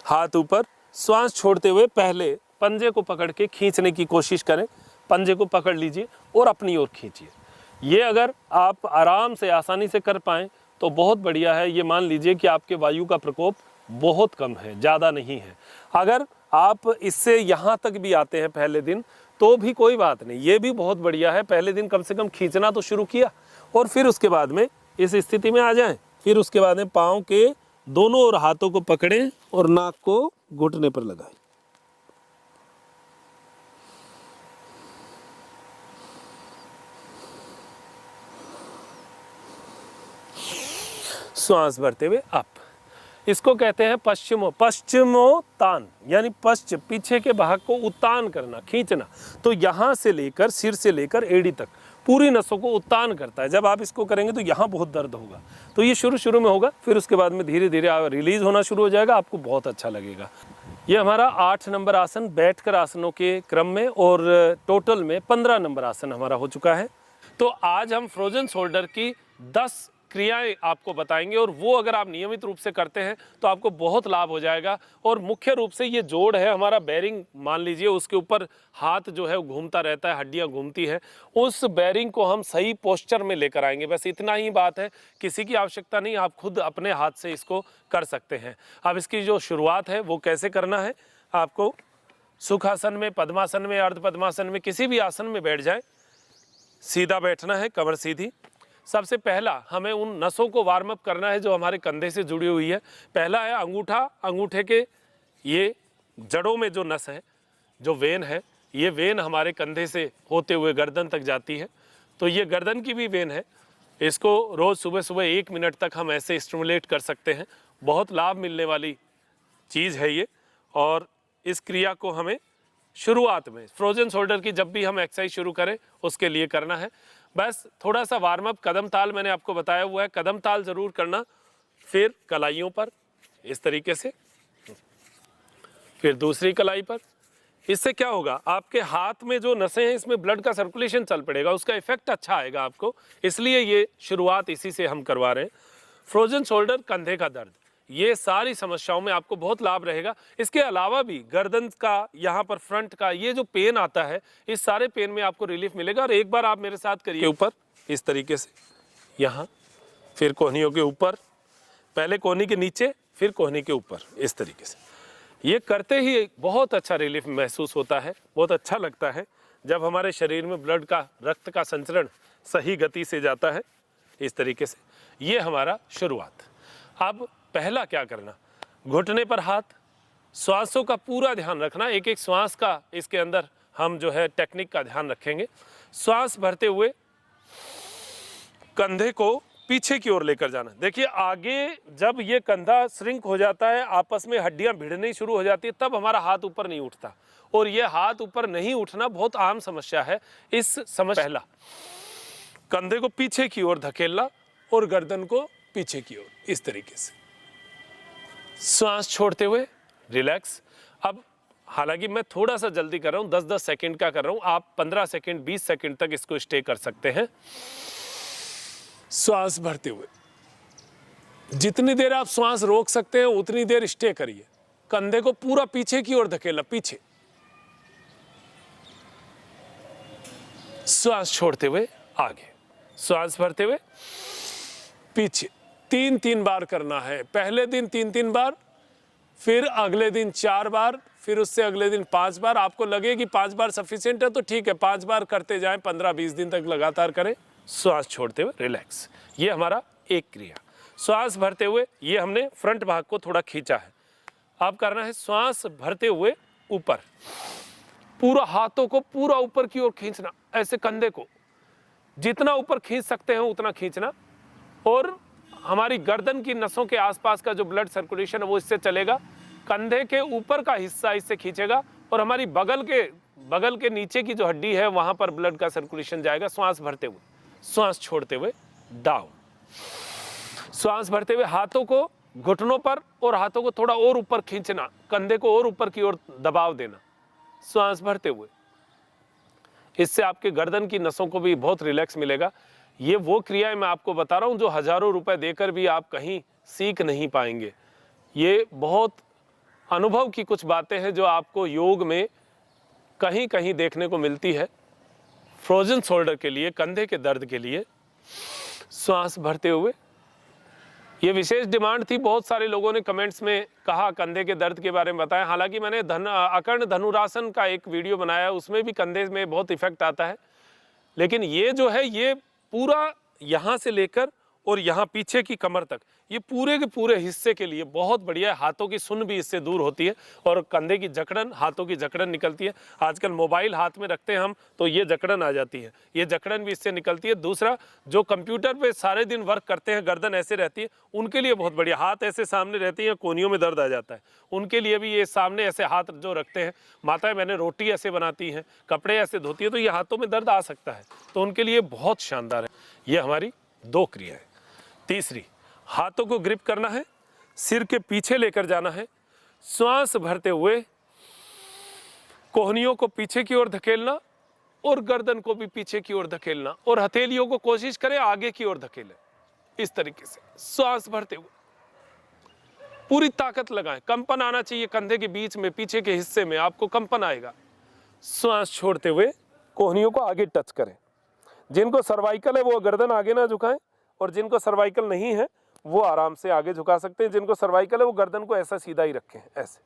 A: हाथ ऊपर, श्वास छोड़ते हुए पहले पंजे को पकड़ के खींचने की कोशिश करें। पंजे को पकड़ लीजिए और अपनी ओर खींचिए। ये अगर आप आराम से आसानी से कर पाएँ तो बहुत बढ़िया है। ये मान लीजिए कि आपके वायु का प्रकोप बहुत कम है, ज़्यादा नहीं है। अगर आप इससे यहाँ तक भी आते हैं पहले दिन तो भी कोई बात नहीं, ये भी बहुत बढ़िया है। पहले दिन कम से कम खींचना तो शुरू किया, और फिर उसके बाद में इस स्थिति में आ जाएं। फिर उसके बाद में पाँव के दोनों ओर हाथों को पकड़ें और नाक को घुटने पर लगाएं। श्वास भरते हुए अप। इसको कहते हैं पश्चिमोत्तान, यानी पश्चिम, पीछे के भाग को उत्तान करना, खींचना। तो यहाँ से लेकर, सिर से लेकर एड़ी तक पूरी नसों को उत्तान करता है। जब आप इसको करेंगे तो यहाँ बहुत दर्द होगा। तो ये शुरू में होगा, फिर उसके बाद में धीरे धीरे रिलीज होना शुरू हो जाएगा, आपको बहुत अच्छा लगेगा। ये हमारा 8 नंबर आसन बैठकर आसनों के क्रम में, और टोटल में 15 नंबर आसन हमारा हो चुका है। तो आज हम फ्रोजन शोल्डर की 10 क्रियाएं आपको बताएंगे और वो अगर आप नियमित रूप से करते हैं तो आपको बहुत लाभ हो जाएगा। और मुख्य रूप से ये जोड़ है हमारा बेरिंग, मान लीजिए उसके ऊपर हाथ जो है वो घूमता रहता है, हड्डियां घूमती है, उस बेरिंग को हम सही पोस्चर में लेकर आएंगे। बस इतना ही बात है, किसी की आवश्यकता नहीं, आप खुद अपने हाथ से इसको कर सकते हैं। अब इसकी जो शुरुआत है वो कैसे करना है, आपको सुखासन में, पद्मासन में, अर्ध पद्मासन में, किसी भी आसन में बैठ जाए, सीधा बैठना है, कमर सीधी। सबसे पहला हमें उन नसों को वार्म अप करना है जो हमारे कंधे से जुड़ी हुई है। पहला है अंगूठा, अंगूठे के ये जड़ों में जो नस है, जो वेन है, ये वेन हमारे कंधे से होते हुए गर्दन तक जाती है, तो ये गर्दन की भी वेन है। इसको रोज़ सुबह सुबह 1 मिनट तक हम ऐसे स्टिमुलेट कर सकते हैं। बहुत लाभ मिलने वाली चीज़ है ये। और इस क्रिया को हमें शुरुआत में फ्रोजन शोल्डर की जब भी हम एक्सरसाइज शुरू करें उसके लिए करना है। बस थोड़ा सा वार्म अप, कदम ताल मैंने आपको बताया हुआ है, कदम ताल ज़रूर करना, फिर कलाइयों पर इस तरीके से, फिर दूसरी कलाई पर। इससे क्या होगा, आपके हाथ में जो नसें हैं इसमें ब्लड का सर्कुलेशन चल पड़ेगा, उसका इफेक्ट अच्छा आएगा आपको, इसलिए ये शुरुआत इसी से हम करवा रहे हैं। फ्रोजन शोल्डर, कंधे का दर्द, ये सारी समस्याओं में आपको बहुत लाभ रहेगा। इसके अलावा भी गर्दन का, यहाँ पर फ्रंट का ये जो पेन आता है, इस सारे पेन में आपको रिलीफ मिलेगा। और एक बार आप मेरे साथ करिए, ऊपर इस तरीके से, यहाँ, फिर कोहनियों के ऊपर, पहले कोहनी के नीचे, फिर कोहनी के ऊपर, इस तरीके से। ये करते ही बहुत अच्छा रिलीफ महसूस होता है, बहुत अच्छा लगता है जब हमारे शरीर में ब्लड का, रक्त का संचरण सही गति से जाता है, इस तरीके से। ये हमारा शुरुआत। अब पहला क्या करना, घुटने पर हाथ, श्वासों का पूरा ध्यान रखना, एक एक श्वास का इसके अंदर हम जो है टेक्निक का ध्यान रखेंगे। श्वास भरते हुए कंधे को पीछे की ओर लेकर जाना। देखिए आगे जब ये कंधा श्रिंक हो जाता है, आपस में हड्डियां भिड़नी शुरू हो जाती है, तब हमारा हाथ ऊपर नहीं उठता। और ये हाथ ऊपर नहीं उठना बहुत आम समस्या है। इस समस्या, पहला कंधे को पीछे की ओर धकेलना और गर्दन को पीछे की ओर, इस तरीके से। श्वास छोड़ते हुए रिलैक्स। अब हालांकि मैं थोड़ा सा जल्दी कर रहा हूँ, 10-10 सेकंड का कर रहा हूँ, आप 15 सेकंड 20 सेकंड तक इसको स्टे कर सकते हैं। श्वास भरते हुए जितनी देर आप श्वास रोक सकते हैं उतनी देर स्टे करिए। कंधे को पूरा पीछे की ओर धकेलना, पीछे। श्वास छोड़ते हुए आगे, श्वास भरते हुए पीछे। 3-3 बार करना है। पहले दिन 3-3 बार, फिर अगले दिन 4 बार, फिर उससे अगले दिन 5 बार। आपको लगे कि 5 बार सफिशिएंट है तो ठीक है, 5 बार करते जाएं, 15-20 दिन तक लगातार करें। श्वास छोड़ते हुए रिलैक्स। ये हमारा एक क्रिया। श्वास भरते हुए, ये हमने फ्रंट भाग को थोड़ा खींचा है। अब करना है श्वास भरते हुए ऊपर, पूरा हाथों को पूरा ऊपर की ओर खींचना, ऐसे कंधे को जितना ऊपर खींच सकते हैं उतना खींचना। और हमारी गर्दन की नसों के आसपास का जो ब्लड सर्कुलेशन है वो इससे चलेगा, कंधे के ऊपर का हिस्सा इससे खींचेगा और हमारी बगल के नीचे की जो हड्डी है वहां पर ब्लड का सर्कुलेशन जाएगा। श्वास भरते हुए, श्वास छोड़ते हुए डाउन। श्वास भरते हुए हाथों को घुटनों पर और हाथों को थोड़ा और ऊपर खींचना, कंधे को और ऊपर की ओर दबाव देना। श्वास भरते हुए, इससे आपके गर्दन की नसों को भी बहुत रिलैक्स मिलेगा। ये वो क्रियाएं मैं आपको बता रहा हूँ जो हजारों रुपए देकर भी आप कहीं सीख नहीं पाएंगे। ये बहुत अनुभव की कुछ बातें हैं जो आपको योग में कहीं कहीं देखने को मिलती है। फ्रोजन शोल्डर के लिए, कंधे के दर्द के लिए श्वास भरते हुए, ये विशेष डिमांड थी। बहुत सारे लोगों ने कमेंट्स में कहा कंधे के दर्द के बारे में बताया। हालांकि मैंने अकर्ण धनुरासन का एक वीडियो बनाया, उसमें भी कंधे में बहुत इफेक्ट आता है। लेकिन ये जो है ये पूरा यहाँ से लेकर और यहाँ पीछे की कमर तक, ये पूरे के पूरे हिस्से के लिए बहुत बढ़िया है। हाथों की सुन भी इससे दूर होती है और कंधे की जकड़न, हाथों की जकड़न निकलती है। आजकल मोबाइल हाथ में रखते हैं हम तो ये जकड़न आ जाती है, ये जकड़न भी इससे निकलती है। दूसरा, जो कंप्यूटर पे सारे दिन वर्क करते हैं, गर्दन ऐसे रहती है, उनके लिए बहुत बढ़िया। हाथ ऐसे सामने रहती हैं, कोहनियों में दर्द आ जाता है, उनके लिए भी ये सामने ऐसे हाथ जो रखते हैं, माताएं मैंने रोटी ऐसे बनाती हैं, कपड़े ऐसे धोती है, तो ये हाथों में दर्द आ सकता है, तो उनके लिए बहुत शानदार है। ये हमारी 2 क्रियाएं। तीसरी, हाथों को ग्रिप करना है, सिर के पीछे लेकर जाना है, श्वास भरते हुए कोहनियों को पीछे की ओर धकेलना और गर्दन को भी पीछे की ओर धकेलना और हथेलियों को कोशिश करें आगे की ओर धकेलें। इस तरीके से श्वास भरते हुए पूरी ताकत लगाएं। कंपन आना चाहिए कंधे के बीच में, पीछे के हिस्से में आपको कंपन आएगा। श्वास छोड़ते हुए कोहनियों को आगे टच करें। जिनको सर्वाइकल है वो गर्दन आगे ना झुकाएं, और जिनको सर्वाइकल नहीं है वो आराम से आगे झुका सकते हैं। जिनको सर्वाइकल है वो गर्दन को ऐसा सीधा ही रखें, ऐसे।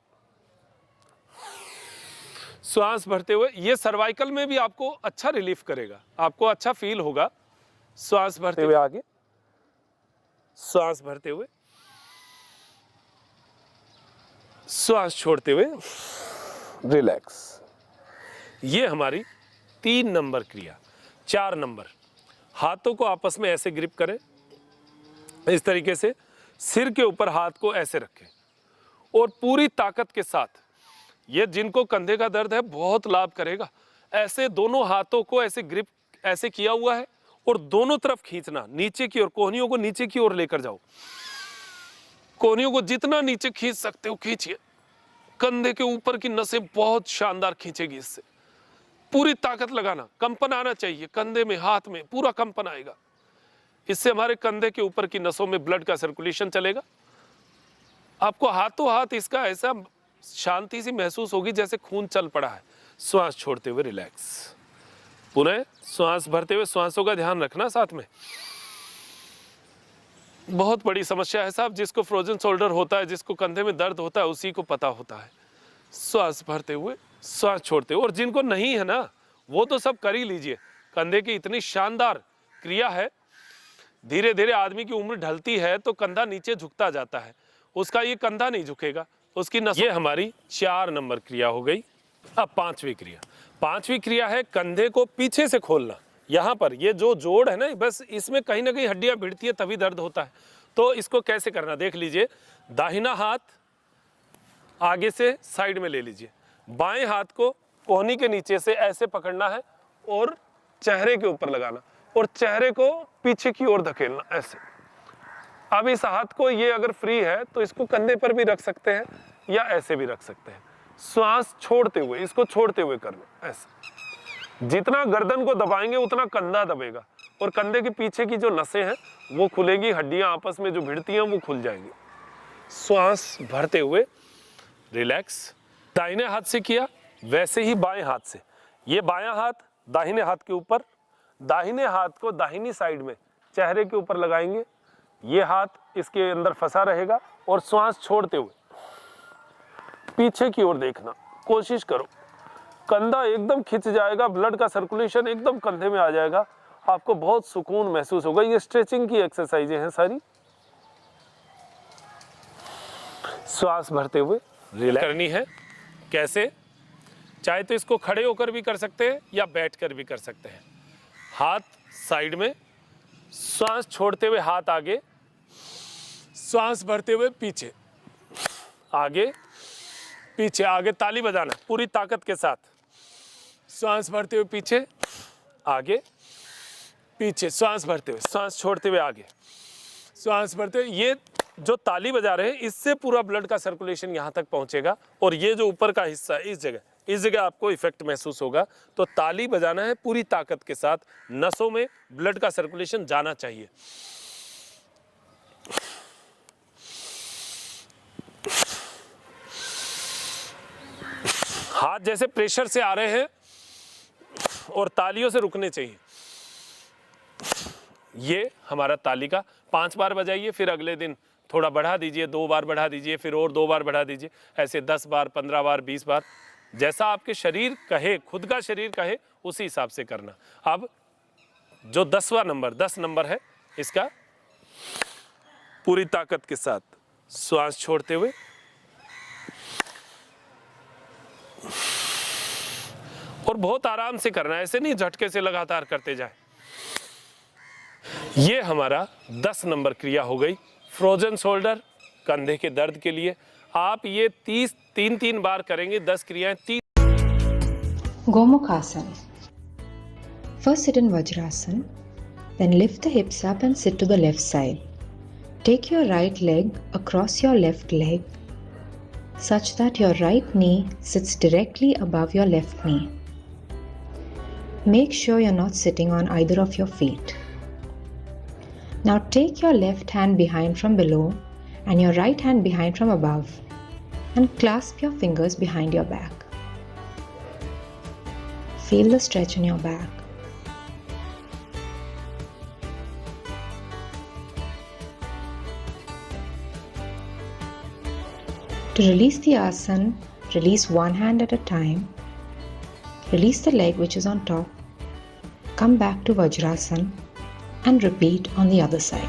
A: श्वास भरते हुए, ये सर्वाइकल में भी आपको अच्छा रिलीफ करेगा, आपको अच्छा फील होगा। श्वास भरते हुए आगे, श्वास भरते हुए, श्वास छोड़ते हुए रिलैक्स। ये हमारी 3 नंबर क्रिया। 4 नंबर, हाथों को आपस में ऐसे ग्रिप करें, इस तरीके से सिर के ऊपर हाथ को ऐसे रखें और पूरी ताकत के साथ, ये जिनको कंधे का दर्द है बहुत लाभ करेगा। ऐसे दोनों हाथों को ऐसे ग्रिप ऐसे किया हुआ है और दोनों तरफ खींचना, नीचे की ओर, कोहनियों को नीचे की ओर लेकर जाओ। कोहनियों को जितना नीचे खींच सकते हो खींचिए। कंधे के ऊपर की नसें बहुत शानदार खींचेगी इससे। पूरी ताकत लगाना, कंपन आना चाहिए कंधे में, हाथ में पूरा कंपन आएगा। इससे हमारे कंधे के ऊपर की नसों में ब्लड का सर्कुलेशन चलेगा। आपको हाथों हाथ इसका ऐसा शांति सी महसूस होगी जैसे खून चल पड़ा है। श्वास छोड़ते हुए रिलैक्स। पुनः श्वास भरते हुए श्वासों का ध्यान रखना साथ में। बहुत बड़ी समस्या है साहब, जिसको फ्रोजन शोल्डर होता है, जिसको कंधे में दर्द होता है, उसी को पता होता है। श्वास भरते हुए श्वास छोड़ते हुए, और जिनको नहीं है ना वो तो सब कर ही लीजिए। कंधे की इतनी शानदार क्रिया है, धीरे धीरे आदमी की उम्र ढलती है तो कंधा नीचे झुकता जाता है, उसका ये कंधा नहीं झुकेगा, उसकी नस। ये हमारी 4 नंबर क्रिया हो गई। अब 5वीं क्रिया। 5वीं क्रिया है कंधे को पीछे से खोलना। यहाँ पर ये जो जोड़ है ना, बस इसमें कहीं ना कहीं हड्डियां भिड़ती है तभी दर्द होता है। तो इसको कैसे करना देख लीजिए। दाहिना हाथ आगे से साइड में ले लीजिए, बाएं हाथ को कोहनी के नीचे से ऐसे पकड़ना है और चेहरे के ऊपर लगाना और चेहरे को पीछे की ओर धकेलना, ऐसे। अब इस हाथ को, ये अगर फ्री है तो इसको कंधे पर भी रख सकते हैं या ऐसे भी रख सकते हैं। श्वास छोड़ते हुए, इसको छोड़ते हुए करना, ऐसे। जितना गर्दन को दबाएंगे उतना कंधा दबेगा और कंधे के पीछे की जो नसें हैं वो खुलेगी, हड्डियां आपस में जो भिड़ती हैं वो खुल जाएंगी। श्वास भरते हुए रिलैक्स। दाहिने हाथ से किया वैसे ही बाएं हाथ से। ये बायां हाथ दाहिने हाथ के ऊपर, दाहिने हाथ को दाहिनी साइड में चेहरे के ऊपर लगाएंगे, ये हाथ इसके अंदर फंसा रहेगा और श्वास छोड़ते हुए पीछे की ओर देखना, कोशिश करो। कंधा एकदम खिंच जाएगा, ब्लड का सर्कुलेशन एकदम कंधे में आ जाएगा, आपको बहुत सुकून महसूस होगा। ये स्ट्रेचिंग की एक्सरसाइजें हैं सारी। श्वास भरते हुए रिलैक्स करनी है। कैसे? चाहे तो इसको खड़े होकर भी कर सकते हैं या बैठकर भी कर सकते हैं। हाथ साइड में, श्वास छोड़ते हुए हाथ आगे, श्वास भरते हुए पीछे, आगे पीछे, आगे ताली बजाना पूरी ताकत के साथ। श्वास भरते हुए पीछे, आगे पीछे, श्वास भरते हुए, श्वास छोड़ते हुए आगे, श्वास भरते हुए। ये जो ताली बजा रहे हैं इससे पूरा ब्लड का सर्कुलेशन यहाँ तक पहुँचेगा और ये जो ऊपर का हिस्सा है इस जगह आपको इफेक्ट महसूस होगा। तो ताली बजाना है पूरी ताकत के साथ, नसों में ब्लड का सर्कुलेशन जाना चाहिए। हाथ जैसे प्रेशर से आ रहे हैं और तालियों से रुकने चाहिए। ये हमारा ताली का 5 बार बजाइए, फिर अगले दिन थोड़ा बढ़ा दीजिए, 2 बार बढ़ा दीजिए, फिर और 2 बार बढ़ा दीजिए, ऐसे 10 बार, 15 बार, 20 बार, जैसा आपके शरीर कहे, खुद का शरीर कहे उसी हिसाब से करना। अब जो 10वां नंबर 10 नंबर है, इसका पूरी ताकत के साथ श्वास छोड़ते हुए और बहुत आराम से करना है, ऐसे नहीं झटके से लगातार करते जाए। ये हमारा 10 नंबर क्रिया हो गई फ्रोजन शोल्डर, कंधे के दर्द के लिए। आप ये 3 बार करेंगे, 10 क्रियाएं 30।
F: Gomukhasana. First sit in Vajrasana, then lift the hips up and sit to the left side. Take your right leg across your left leg such that your right knee sits directly above your left knee. Make sure you're not sitting on either of your feet. Now take your left hand behind from below and your right hand behind from above and clasp your fingers behind your back. Feel the stretch in your back. To release the asana, release one hand at a time. Release the leg which is on top. Come back to Vajrasana and repeat on the other side.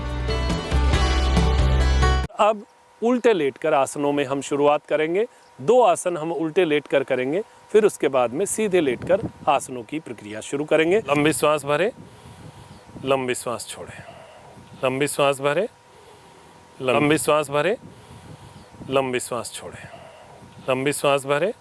A: अब उल्टे लेटकर आसनों में हम शुरुआत करेंगे। 2 आसन हम उल्टे लेटकर करेंगे, फिर उसके बाद में सीधे लेटकर आसनों की प्रक्रिया शुरू करेंगे। लंबी सांस भरें, लंबी सांस छोड़ें, लंबी सांस भरें, लंबी सांस भरें, लंबी सांस छोड़ें, लंबी सांस भरें,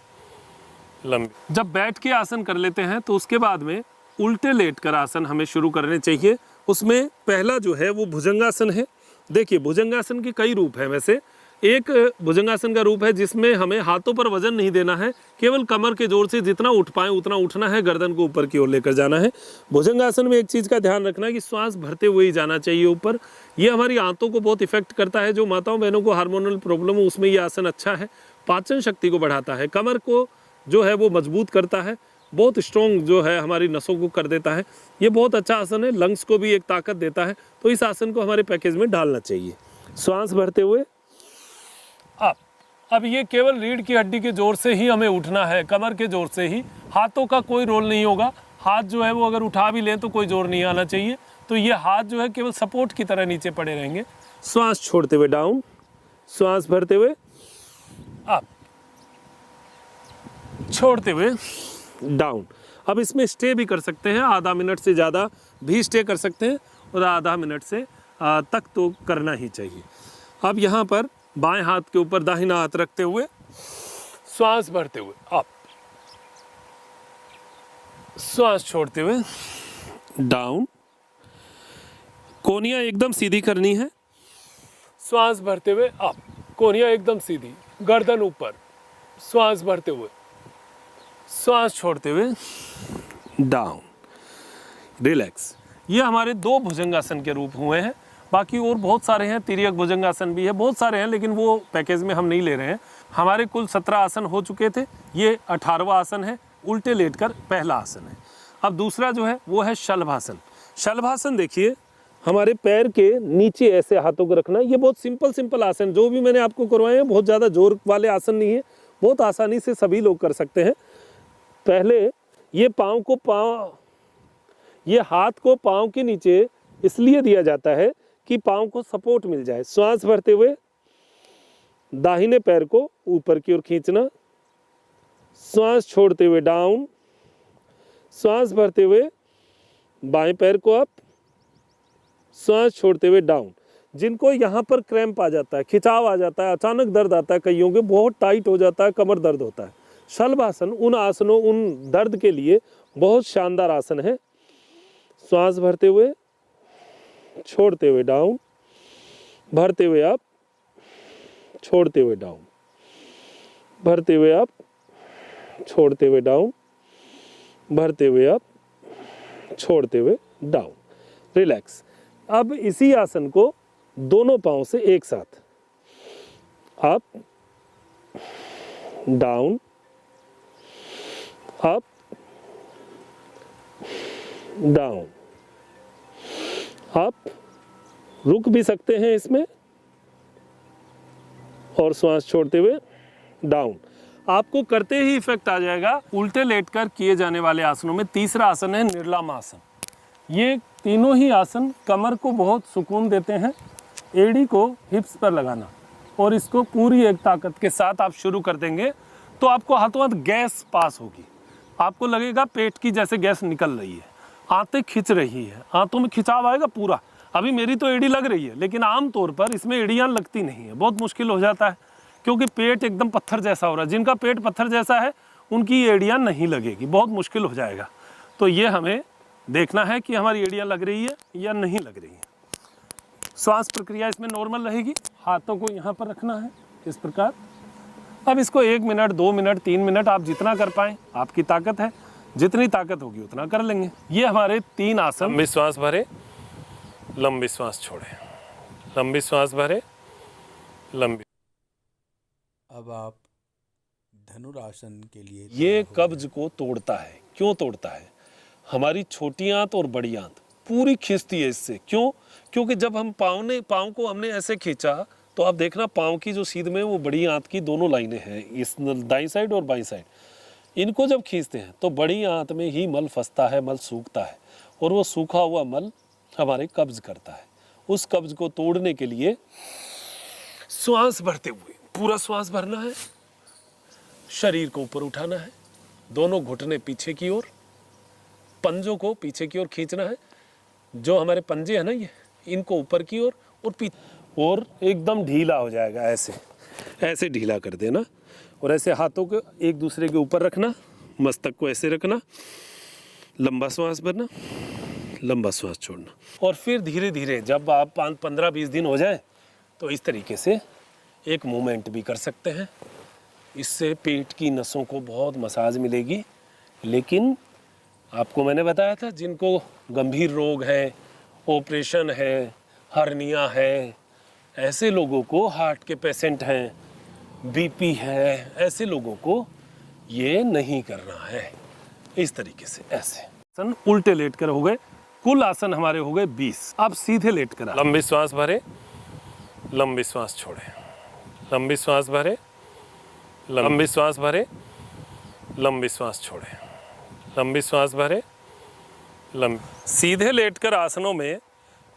A: लंबी। जब बैठ के आसन कर लेते हैं तो उसके बाद में उल्टे लेटकर आसन हमें शुरू करने चाहिए। उसमें पहला जो है वो भुजंगासन है। देखिए, भुजंगासन के कई रूप हैं। वैसे एक भुजंगासन का रूप है जिसमें हमें हाथों पर वजन नहीं देना है, केवल कमर के जोर से जितना उठ पाए उतना उठना है, गर्दन को ऊपर की ओर लेकर जाना है। भुजंगासन में एक चीज़ का ध्यान रखना है कि श्वास भरते हुए ही जाना चाहिए ऊपर। ये हमारी आंतों को बहुत इफेक्ट करता है। जो माताओं बहनों को हार्मोनल प्रॉब्लम हो उसमें ये आसन अच्छा है। पाचन शक्ति को बढ़ाता है, कमर को जो है वो मजबूत करता है, बहुत स्ट्रॉन्ग जो है हमारी नसों को कर देता है। ये बहुत अच्छा आसन है, लंग्स को भी एक ताकत देता है। तो इस आसन को हमारे पैकेज में डालना चाहिए। श्वास भरते हुए अब ये केवल रीढ़ की हड्डी के जोर से ही हमें उठना है, कमर के जोर से ही। हाथों का कोई रोल नहीं होगा। हाथ जो है वो अगर उठा भी लें तो कोई जोर नहीं आना चाहिए। तो ये हाथ जो है केवल सपोर्ट की तरह नीचे पड़े रहेंगे। श्वास छोड़ते हुए डाउन, श्वास भरते हुए अप, छोड़ते हुए डाउन। अब इसमें स्टे भी कर सकते हैं, आधा मिनट से ज़्यादा भी स्टे कर सकते हैं और आधा मिनट से तक तो करना ही चाहिए। अब यहाँ पर बाएं हाथ के ऊपर दाहिना हाथ रखते हुए श्वास भरते हुए अप, श्वास छोड़ते हुए डाउन। कोहनियाँ एकदम सीधी करनी है। श्वास भरते हुए अप, कोहनियाँ एकदम सीधी, गर्दन ऊपर, श्वास भरते हुए, श्वास छोड़ते हुए डाउन, रिलैक्स। ये हमारे 2 भुजंगासन के रूप हुए हैं। बाकी और बहुत सारे हैं, तिर्यक भुजंगासन भी है, बहुत सारे हैं, लेकिन वो पैकेज में हम नहीं ले रहे हैं। हमारे कुल 17 आसन हो चुके थे। ये 18वां आसन है, उल्टे लेटकर पहला आसन है। अब दूसरा जो है वो है शलभासन। शलभासन देखिए, हमारे पैर के नीचे ऐसे हाथों को रखना। ये बहुत सिंपल आसन, जो भी मैंने आपको करवाए हैं बहुत ज़्यादा जोर वाले आसन नहीं है, बहुत आसानी से सभी लोग कर सकते हैं। पहले ये हाथ को पाँव के नीचे इसलिए दिया जाता है कि पाँव को सपोर्ट मिल जाए। श्वास भरते हुए दाहिने पैर को ऊपर की ओर खींचना, श्वास छोड़ते हुए डाउन, श्वास भरते हुए बाएं पैर को अप, श्वास छोड़ते हुए डाउन। जिनको यहाँ पर क्रैम्प आ जाता है, खिंचाव आ जाता है, अचानक दर्द आता है, कईयों के बहुत टाइट हो जाता है, कमर दर्द होता है, शलभासन उन दर्द के लिए बहुत शानदार आसन है। श्वास भरते हुए, छोड़ते हुए डाउन, भरते हुए अप, छोड़ते हुए डाउन, भरते हुए अप, छोड़ते हुए डाउन, भरते हुए अप, छोड़ते हुए डाउन, रिलैक्स। अब इसी आसन को दोनों पांव से एक साथ अप, डाउन, अप, डाउन, आप रुक भी सकते हैं इसमें और श्वास छोड़ते हुए डाउन। आपको करते ही इफेक्ट आ जाएगा। उल्टे लेटकर किए जाने वाले आसनों में तीसरा आसन है निर्लाम आसन। ये तीनों ही आसन कमर को बहुत सुकून देते हैं। एड़ी को हिप्स पर लगाना और इसको पूरी एक ताकत के साथ आप शुरू कर देंगे तो आपको हाथों हाथ गैस पास होगी। आपको लगेगा पेट की जैसे गैस निकल रही है, आंतें खिंच रही है, आंतों में खिंचाव आएगा पूरा। अभी मेरी तो एड़ी लग रही है, लेकिन आम तौर पर इसमें एड़ियाँ लगती नहीं है, बहुत मुश्किल हो जाता है क्योंकि पेट एकदम पत्थर जैसा हो रहा है। जिनका पेट पत्थर जैसा है उनकी एड़ियाँ नहीं लगेगी, बहुत मुश्किल हो जाएगा। तो ये हमें देखना है कि हमारी एड़ियाँ लग रही है या नहीं लग रही है। श्वास प्रक्रिया इसमें नॉर्मल रहेगी। हाथों को यहाँ पर रखना है इस प्रकार। अब इसको 1 मिनट, 2 मिनट, 3 मिनट आप जितना कर पाएँ, आपकी ताकत है, जितनी ताकत होगी उतना कर लेंगे। ये हमारे 3 आसन। श्वास भरे, लंबी सांस छोड़ें, लंबी सांस भरें, लंबी।
C: अब आप धनुरासन के लिए
A: ये
C: तैयार हो
A: कब्ज को तोड़ता है। क्यों तोड़ता है? हमारी छोटी आंत और बड़ी आंत पूरी खींचती है इससे। क्यों? क्योंकि जब हम पाँव को हमने ऐसे खींचा तो आप देखना पाँव की जो सीध में वो बड़ी आंत की दोनों लाइनें हैं, इस दाईं साइड और बाईं साइड। इनको जब खींचते हैं तो बड़ी आंत में ही मल फंसता है, मल सूखता है और वो सूखा हुआ मल हमारे कब्ज करता है। उस कब्ज को तोड़ने के लिए श्वास भरते हुए पूरा श्वास भरना है, शरीर को ऊपर उठाना है, दोनों घुटने पीछे की ओर, पंजों को पीछे की ओर खींचना है। जो हमारे पंजे हैं ना, ये इनको ऊपर की ओर और पीछे, और एकदम ढीला हो जाएगा। ऐसे ऐसे ढीला कर देना और ऐसे हाथों को एक दूसरे के ऊपर रखना, मस्तक को ऐसे रखना, लंबा श्वास भरना, लंबा श्वास छोड़ना। और फिर धीरे धीरे जब आप 15-20 दिन हो जाए तो इस तरीके से एक मूवमेंट भी कर सकते हैं। इससे पेट की नसों को बहुत मसाज मिलेगी। लेकिन आपको मैंने बताया था जिनको गंभीर रोग है, ऑपरेशन है, हर्निया है, ऐसे लोगों को, हार्ट के पेशेंट हैं, बीपी है, ऐसे लोगों को ये नहीं करना है। इस तरीके से ऐसे आसन उल्टे लेट कर हो गए। कुल आसन हमारे हो गए 20। अब सीधे लेट कर लंबी सांस भरे, लंबी सांस छोड़े, लंबी सांस भरे, लंबी सांस भरे, लंबी सांस छोड़े, लंबी सांस भरे, लंबी। सीधे लेटकर आसनों में,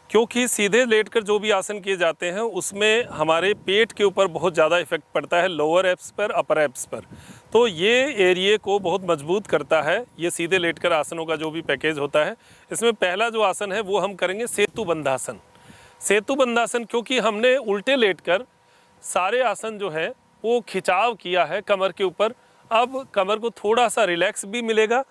A: क्योंकि सीधे लेटकर जो भी आसन किए जाते हैं उसमें हमारे पेट के ऊपर बहुत ज़्यादा इफेक्ट पड़ता है, लोअर एब्स पर, अपर एब्स पर। तो ये एरिया को बहुत मजबूत करता है ये सीधे लेटकर आसनों का जो भी पैकेज होता है। इसमें पहला जो आसन है वो हम करेंगे सेतु बंधासन। सेतु बंधासन क्योंकि हमने उल्टे लेटकर सारे आसन जो है वो खिंचाव किया है कमर के ऊपर। अब कमर को थोड़ा सा रिलैक्स भी मिलेगा,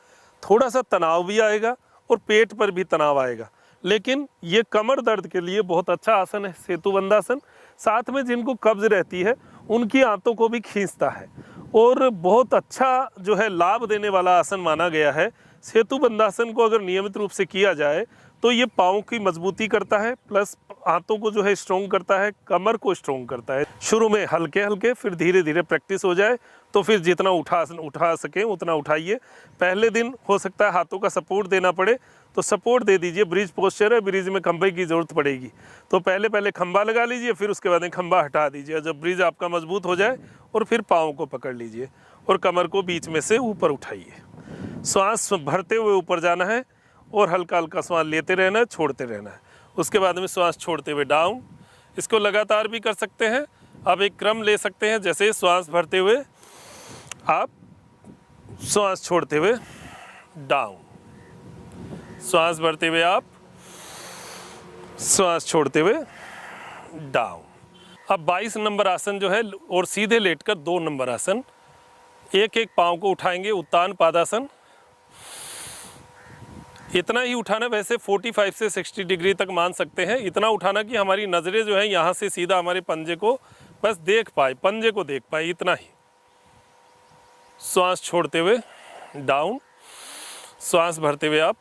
A: थोड़ा सा तनाव भी आएगा और पेट पर भी तनाव आएगा। लेकिन ये कमर दर्द के लिए बहुत अच्छा आसन है सेतु बंधासन। साथ में जिनको कब्ज रहती है उनकी आंतों को भी खींचता है और बहुत अच्छा जो है लाभ देने वाला आसन माना गया है। सेतु बंधासन को अगर नियमित रूप से किया जाए तो ये पाँव की मजबूती करता है, प्लस हाथों को जो है स्ट्रॉन्ग करता है, कमर को स्ट्रॉन्ग करता है। शुरू में हल्के हल्के, फिर धीरे धीरे प्रैक्टिस हो जाए तो फिर जितना उठा सकें उतना उठाइए। पहले दिन हो सकता है हाथों का सपोर्ट देना पड़े तो सपोर्ट दे दीजिए। ब्रिज पोस्चर है, ब्रिज में खंभे की ज़रूरत पड़ेगी तो पहले खंभा लगा लीजिए, फिर उसके बाद में खंभा हटा दीजिए। जब ब्रिज आपका मजबूत हो जाए और फिर पाँव को पकड़ लीजिए और कमर को बीच में से ऊपर उठाइए। श्वास भरते हुए ऊपर जाना है और हल्का हल्का श्वास लेते रहना है, छोड़ते रहना है। उसके बाद में श्वास छोड़ते हुए डाउन। इसको लगातार भी कर सकते हैं। अब एक क्रम ले सकते हैं, जैसे श्वास भरते हुए आप श्वास छोड़ते हुए डाउन, श्वास भरते हुए आप श्वास छोड़ते हुए डाउन। अब 22 नंबर आसन जो है और सीधे लेटकर 2 नंबर आसन। एक एक पाँव को उठाएंगे, उत्तान पादासन। इतना ही उठाना, वैसे 45 से 60 डिग्री तक मान सकते हैं। इतना उठाना कि हमारी नज़रें जो है यहाँ से सीधा हमारे पंजे को बस देख पाए, पंजे को देख पाए, इतना ही। श्वास छोड़ते हुए डाउन, श्वास भरते हुए आप।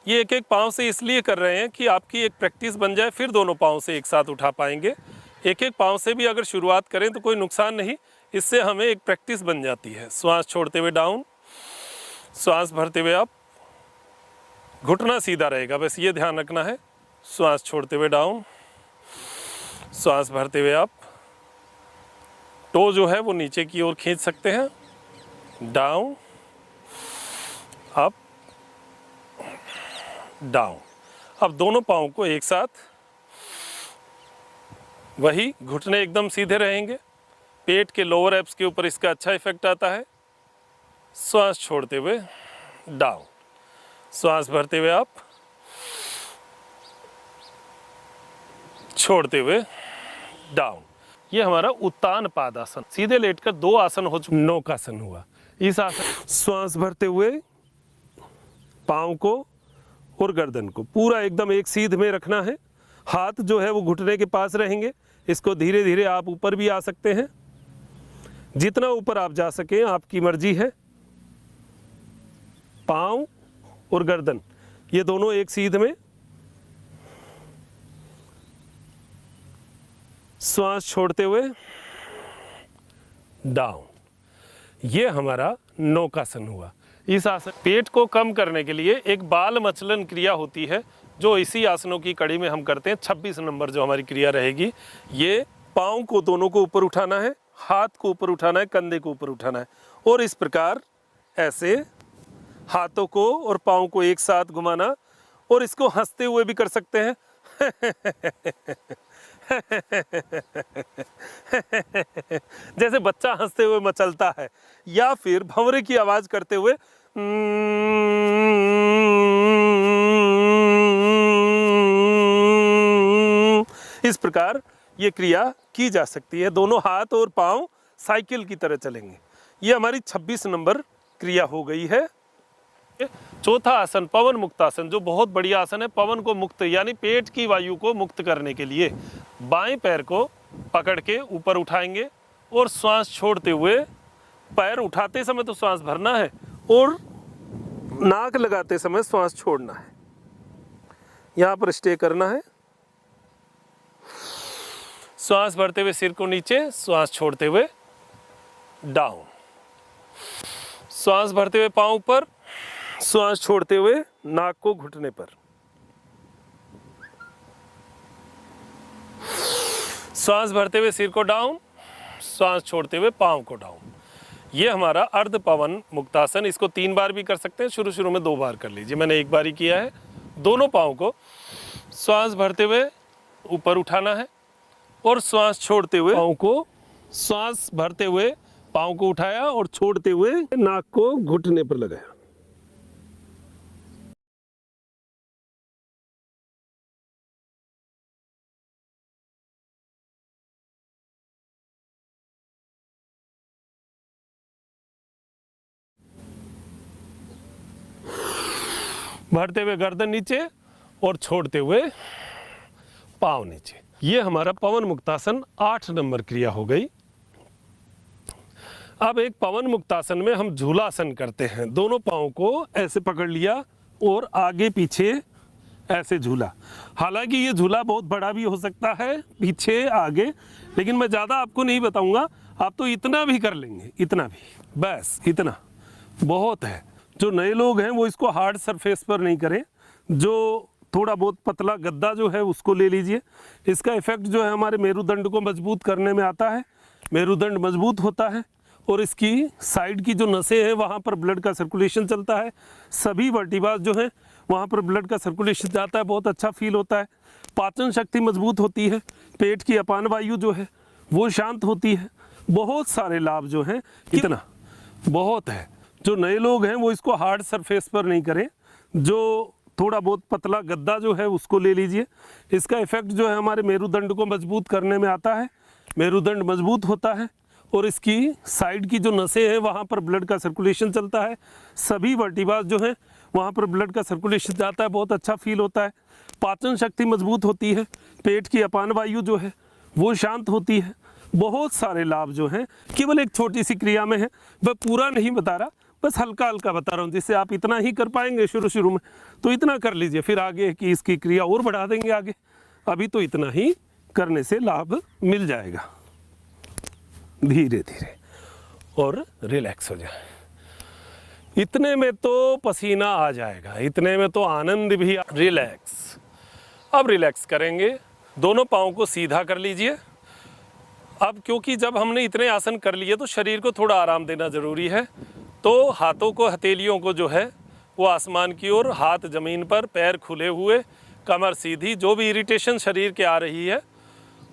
A: ये एक एक पाँव से इसलिए कर रहे हैं कि आपकी एक प्रैक्टिस बन जाए, फिर दोनों पाँव से एक साथ उठा पाएंगे। एक एक पाँव से भी अगर शुरुआत करें तो कोई नुकसान नहीं, इससे हमें एक प्रैक्टिस बन जाती है। श्वास छोड़ते हुए डाउन, श्वास भरते हुए आप। घुटना सीधा रहेगा, बस ये ध्यान रखना है। श्वास छोड़ते हुए डाउन, श्वास भरते हुए आप। टो जो है वो नीचे की ओर खींच सकते हैं, डाउन, अप, डाउन। अब दोनों पाँव को एक साथ, वही घुटने एकदम सीधे रहेंगे। पेट के लोअर एब्स के ऊपर इसका अच्छा इफेक्ट आता है। श्वास छोड़ते हुए डाउन, श्वास भरते हुए आप, छोड़ते हुए डाउन। ये हमारा उत्तान पादासन। सीधे लेटकर 2 आसन हो चुके, नौकासन हुआ। इस आसन श्वास भरते हुए पाँव को और गर्दन को पूरा एकदम एक सीध में रखना है। हाथ जो है वो घुटने के पास रहेंगे। इसको धीरे धीरे आप ऊपर भी आ सकते हैं, जितना ऊपर आप जा सकें आपकी मर्जी है। पाँव और गर्दन ये दोनों एक सीध में, श्वास छोड़ते हुए डाउन। ये हमारा नौकासन हुआ। इस आसन पेट को कम करने के लिए एक बाल मचलन क्रिया होती है जो इसी आसनों की कड़ी में हम करते हैं। 26 नंबर जो हमारी क्रिया रहेगी, ये पाँव को दोनों को ऊपर उठाना है, हाथ को ऊपर उठाना है, कंधे को ऊपर उठाना है और इस प्रकार ऐसे हाथों को और पाँव को एक साथ घुमाना। और इसको हंसते हुए भी कर सकते हैं। जैसे बच्चा हंसते हुए मचलता है, या फिर भंवरे की आवाज करते हुए इस प्रकार ये क्रिया की जा सकती है। दोनों हाथ और पांव साइकिल की तरह चलेंगे। ये हमारी 26 नंबर क्रिया हो गई है। चौथा आसन पवन मुक्त आसन, जो बहुत बढ़िया आसन है। पवन को मुक्त यानी पेट की वायु को मुक्त करने के लिए बाएं पैर को पकड़ के ऊपर उठाएंगे और श्वास छोड़ते हुए, पैर उठाते समय तो श्वास भरना है और नाक लगाते समय श्वास छोड़ना है। यहाँ पर स्टे करना है। श्वास भरते हुए सिर को नीचे, श्वास छोड़ते हुए डाउन। श्वास भरते हुए पांव ऊपर, श्वास छोड़ते हुए नाक को घुटने पर। श्वास भरते हुए सिर को डाउन, श्वास छोड़ते हुए पांव को डाउन। ये हमारा अर्ध पवन मुक्तासन। इसको 3 बार भी कर सकते हैं, शुरू में 2 बार कर लीजिए। मैंने 1 बार ही किया है। दोनों पांव को श्वास भरते हुए ऊपर उठाना है और श्वास छोड़ते हुए पांव को, श्वास भरते हुए पांव को उठाया और छोड़ते हुए नाक को घुटने पर लगाया। भरते हुए गर्दन नीचे और छोड़ते हुए पांव नीचे। ये हमारा पवन मुक्तासन 8 नंबर क्रिया हो गई। अब एक पवन मुक्तासन में हम झूलासन करते हैं। दोनों पांव को ऐसे पकड़ लिया और आगे पीछे ऐसे झूला। हालांकि ये झूला बहुत बड़ा भी हो सकता है, पीछे आगे, लेकिन मैं ज़्यादा आपको नहीं बताऊंगा। आप तो इतना भी कर लेंगे, इतना भी, बस इतना बहुत है। जो नए लोग हैं वो इसको हार्ड सरफेस पर नहीं करें, जो थोड़ा बहुत पतला गद्दा जो है उसको ले लीजिए। इसका इफेक्ट जो है हमारे मेरुदंड को मजबूत करने में आता है। मेरुदंड मजबूत होता है और इसकी साइड की जो नसें हैं वहाँ पर ब्लड का सर्कुलेशन चलता है। सभी वर्टिब्रास जो हैं वहाँ पर ब्लड का सर्कुलेशन जाता है, बहुत अच्छा फील होता है। पाचन शक्ति मजबूत होती है, पेट की अपान वायु जो है वो शांत होती है। बहुत सारे लाभ जो हैं, इतना बहुत है। जो नए लोग हैं वो इसको हार्ड सरफेस पर नहीं करें, जो थोड़ा बहुत पतला गद्दा जो है उसको ले लीजिए। इसका इफेक्ट जो है हमारे मेरुदंड को मजबूत करने में आता है। मेरुदंड मजबूत होता है और इसकी साइड की जो नसें हैं वहाँ पर ब्लड का सर्कुलेशन चलता है। सभी वर्टिब्रास जो हैं वहाँ पर ब्लड का सर्कुलेशन जाता है, बहुत अच्छा फील होता है। पाचन शक्ति मजबूत होती है, पेट की अपान वायु जो है वो शांत होती है। बहुत सारे लाभ जो हैं, केवल एक छोटी सी क्रिया में है। मैं पूरा नहीं बता रहा, बस हल्का हल्का बता रहा हूँ, जिससे आप इतना ही कर पाएंगे शुरू में, तो इतना कर लीजिए। फिर आगे की इसकी क्रिया और बढ़ा देंगे आगे। अभी तो इतना ही करने से लाभ मिल जाएगा धीरे धीरे, और रिलैक्स हो जाए। इतने में तो पसीना आ जाएगा, इतने में तो आनंद भी। रिलैक्स। अब रिलैक्स करेंगे। दोनों पाँव को सीधा कर लीजिए। अब क्योंकि जब हमने इतने आसन कर लिए तो शरीर को थोड़ा आराम देना ज़रूरी है, तो हाथों को, हथेलियों को जो है वो आसमान की ओर, हाथ ज़मीन पर, पैर खुले हुए, कमर सीधी। जो भी इरिटेशन शरीर के आ रही है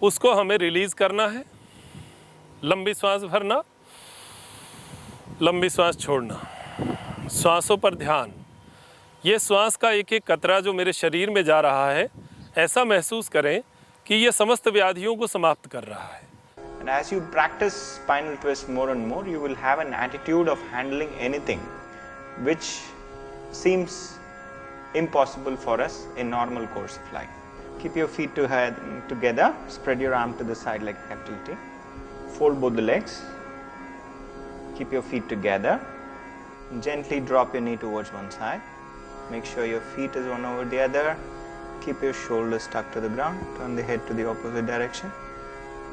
A: उसको हमें रिलीज़ करना है। लंबी सांस भरना, लंबी सांस छोड़ना, सांसों पर ध्यान। ये श्वास का एक एक कतरा जो मेरे शरीर में जा रहा है, ऐसा महसूस करें कि ये समस्त व्याधियों को समाप्त कर रहा है।
G: And as you practice spinal twist more and more, you will have an attitude of handling anything which seems impossible for us in normal course of life. Keep your feet together, spread your arm to the side like capital T. Fold both the legs. Keep your feet together. Gently drop your knee towards one side. Make sure your feet is one over the other. Keep your shoulders tucked to the ground. Turn the head to the opposite direction.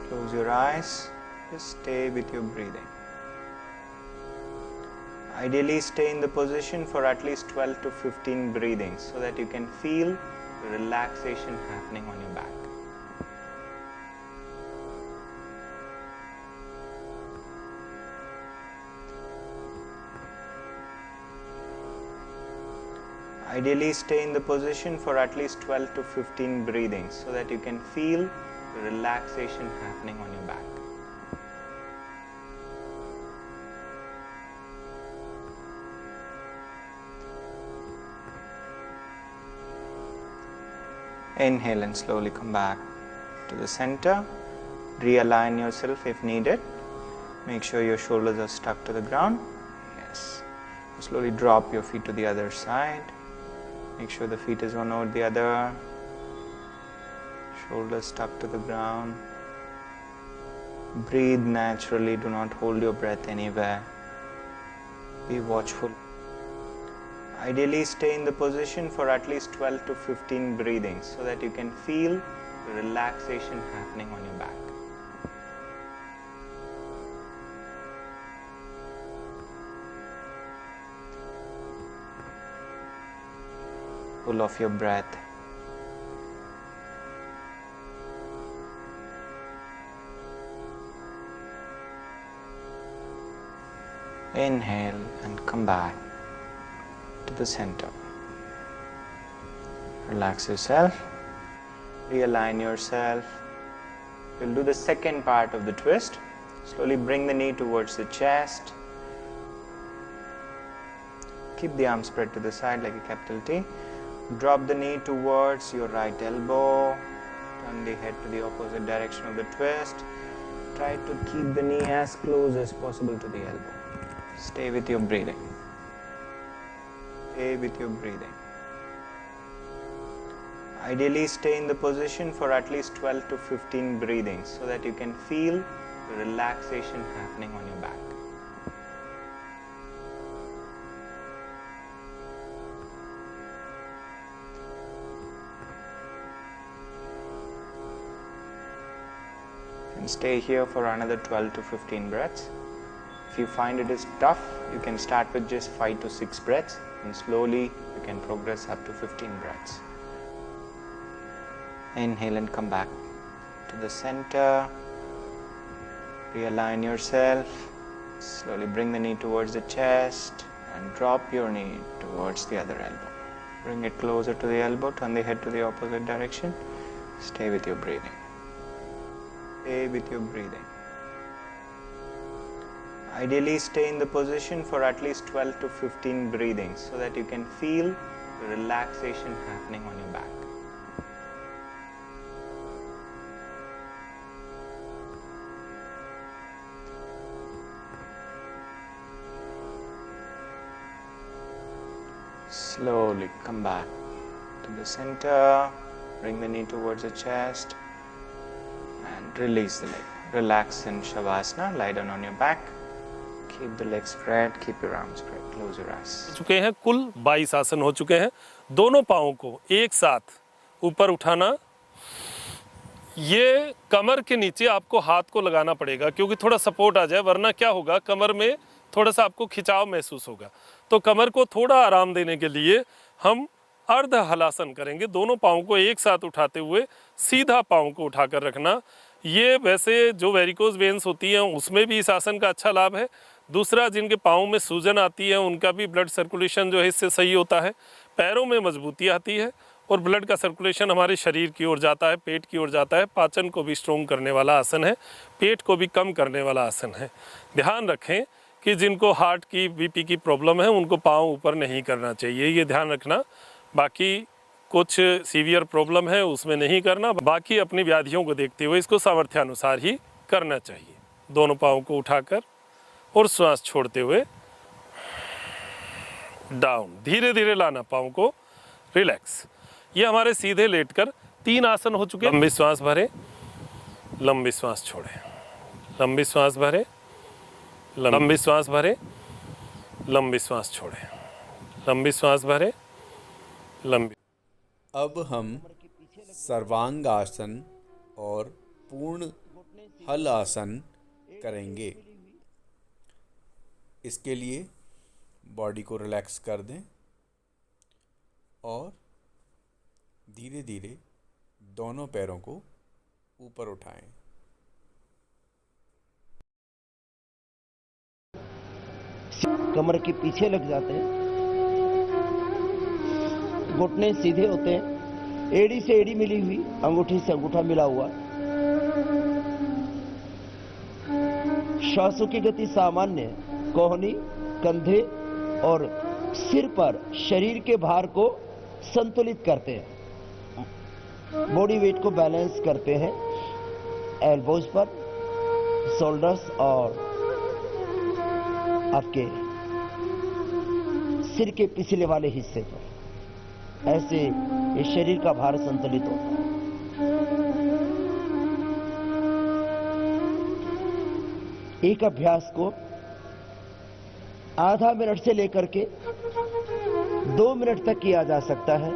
G: Close your eyes. Just stay with your breathing. Ideally, stay in the position for at least 12 to 15 breathings so that you can feel the relaxation happening on your back. Ideally, stay in the position for at least 12 to 15 breathings so that you can feel the relaxation happening on your back. Inhale and slowly come back to the center. Realign yourself if needed. Make sure your shoulders are stuck to the ground. Yes. Slowly drop your feet to the other side. Make sure the feet is one over the other. Shoulders stuck to the ground. Breathe naturally. Do not hold your breath anywhere. Be watchful. Ideally, stay in the position for at least 12 to 15 breathings so that you can feel the relaxation happening on your back. Pull off your breath. Inhale and come back to the center. Relax yourself. Realign yourself. We'll do the second part of the twist. Slowly bring the knee towards the chest. Keep the arm spread to the side like a capital T. Drop the knee towards your right elbow. Turn the head to the opposite direction of the twist. Try to keep the knee as close as possible to the elbow. Stay with your breathing. Stay with your breathing. Ideally, stay in the position for at least 12 to 15 breathings so that you can feel the relaxation happening on your back. And stay here for another 12 to 15 breaths. If you find it is tough, you can start with just 5 to 6 breaths and slowly you can progress up to 15 breaths. Inhale and come back to the center. Realign yourself. Slowly bring the knee towards the chest and drop your knee towards the other elbow. Bring it closer to the elbow, turn the head to the opposite direction. Stay with your breathing. Stay with your breathing. Ideally, stay in the position for at least 12 to 15 breathings so that you can feel the relaxation happening on your back. Slowly come back to the center. Bring the knee towards the chest and release the leg. Relax in Shavasana. Lie down on your back. Keep the legs spread. Keep your arms spread. Close your eyes.
A: चुके हैं कुल 22 आसन हो चुके हैं। दोनों पाँवों को एक साथ ऊपर उठाना। ये कमर के नीचे आपको हाथ को लगाना पड़ेगा क्योंकि थोड़ा सपोर्ट आ जाए, वरना क्या होगा कमर में थोड़ा सा आपको खिंचाव महसूस होगा। तो कमर को थोड़ा आराम देने के लिए हम अर्ध हलासन करेंगे। दोनों पाँवों को एक साथ उठाते हुए सीधा पाँव को उठाकर रखना। ये वैसे जो वेरिकोज वेन्स होती हैं उसमें भी इस आसन का अच्छा लाभ है। दूसरा, जिनके पाँव में सूजन आती है उनका भी ब्लड सर्कुलेशन जो है इससे सही होता है। पैरों में मजबूती आती है और ब्लड का सर्कुलेशन हमारे शरीर की ओर जाता है, पेट की ओर जाता है। पाचन को भी स्ट्रोंग करने वाला आसन है, पेट को भी कम करने वाला आसन है। ध्यान रखें कि जिनको हार्ट की, बीपी की प्रॉब्लम है उनको पाँव ऊपर नहीं करना चाहिए, ये ध्यान रखना। बाकी कुछ सीवियर प्रॉब्लम है उसमें नहीं करना। बाकी अपनी व्याधियों को देखते हुए इसको सामर्थ्यानुसार ही करना चाहिए। दोनों पाँव को उठाकर और श्वास छोड़ते हुए डाउन, धीरे धीरे लाना पाँव को, रिलैक्स। ये हमारे सीधे लेटकर 3 आसन हो चुके हैं। लंबी श्वास भरें, लंबी श्वास छोड़ें, लंबी श्वास भरें, लंबी श्वास भरें, लंबी श्वास छोड़ें, लंबी श्वास भरें, लंबी।
C: अब हम सर्वांग आसन और पूर्ण हल आसन करेंगे। इसके लिए बॉडी को रिलैक्स कर दें और धीरे धीरे दोनों पैरों को ऊपर उठाएं।
H: कमर के पीछे लग जाते हैं, घुटने सीधे होते हैं, एड़ी से एड़ी मिली हुई, अंगूठी से अंगूठा मिला हुआ। श्वासों की गति सामान्य, कोहनी, कंधे और सिर पर शरीर के भार को संतुलित करते हैं। बॉडी वेट को बैलेंस करते हैं एल्बोज पर, शोल्डर्स और आपके सिर के पिछले वाले हिस्से पर। ऐसे इस शरीर का भार संतुलित होता है। एक अभ्यास को आधा मिनट से लेकर के 2 मिनट तक किया जा सकता है।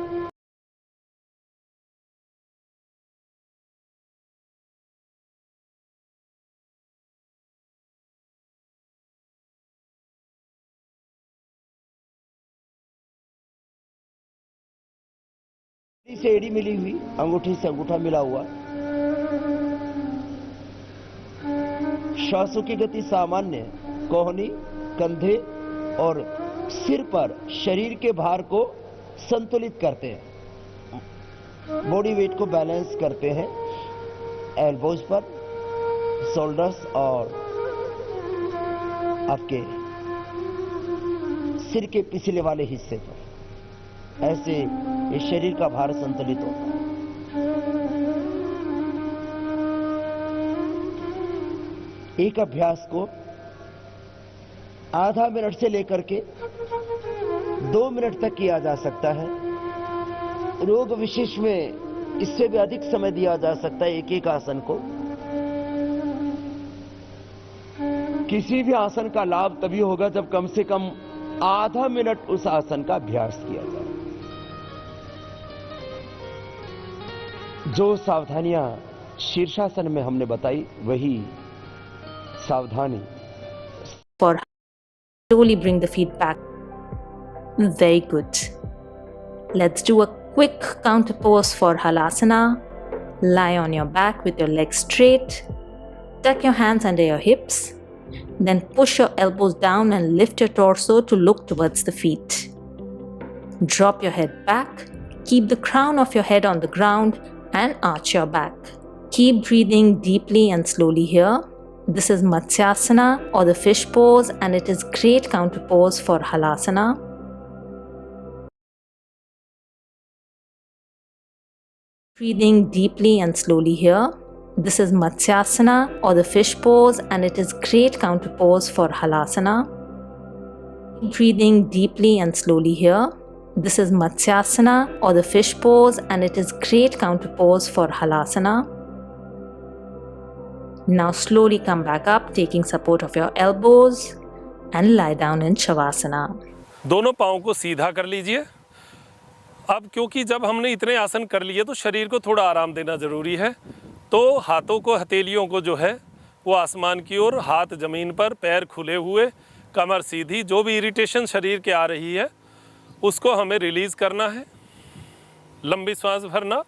H: एड़ी से एड़ी मिली हुई, अंगूठी से अंगूठा मिला हुआ। श्वासों की गति सामान्य, कोहनी, कंधे और सिर पर शरीर के भार को संतुलित करते हैं। बॉडी वेट को बैलेंस करते हैं एल्बोज पर, शोल्डर्स और आपके सिर के पिछले वाले हिस्से पर। ऐसे इस शरीर का भार संतुलित होता है। एक अभ्यास को आधा मिनट से लेकर के 2 मिनट तक किया जा सकता है। रोग विशेष में इससे भी अधिक समय दिया जा सकता है एक एक आसन को। किसी भी आसन का लाभ तभी होगा जब कम से कम आधा मिनट उस आसन का अभ्यास किया जाए। जो सावधानियां शीर्षासन में हमने बताई वही सावधानी।
I: For slowly bring the feet back. Very good. Let's do a quick counter pose for Halasana. Lie on your back with your legs straight. Tuck your hands under your hips. Then push your elbows down and lift your torso to look towards the feet. Drop your head back. Keep the crown of your head on the ground and arch your back. Keep breathing deeply and slowly here. This is Matsyasana or the fish pose, and it is great counter pose for Halasana. Breathing deeply and slowly here. This is Matsyasana or the fish pose, and it is great counter pose for Halasana. Breathing deeply and slowly here. This is Matsyasana or the fish pose, and it is great counter pose for Halasana. Now slowly come back up, taking support of your elbows, and lie down in Shavasana.
A: दोनों पाँव को सीधा कर लीजिए। अब क्योंकि जब हमने इतने आसन कर लिए तो शरीर को थोड़ा आराम देना ज़रूरी है, तो हाथों को, हथेलियों को जो है वो आसमान की ओर, हाथ ज़मीन पर, पैर खुले हुए, कमर सीधी। जो भी इरिटेशन शरीर के आ रही है उसको हमें रिलीज़ करना है। लंबी सांस भरना,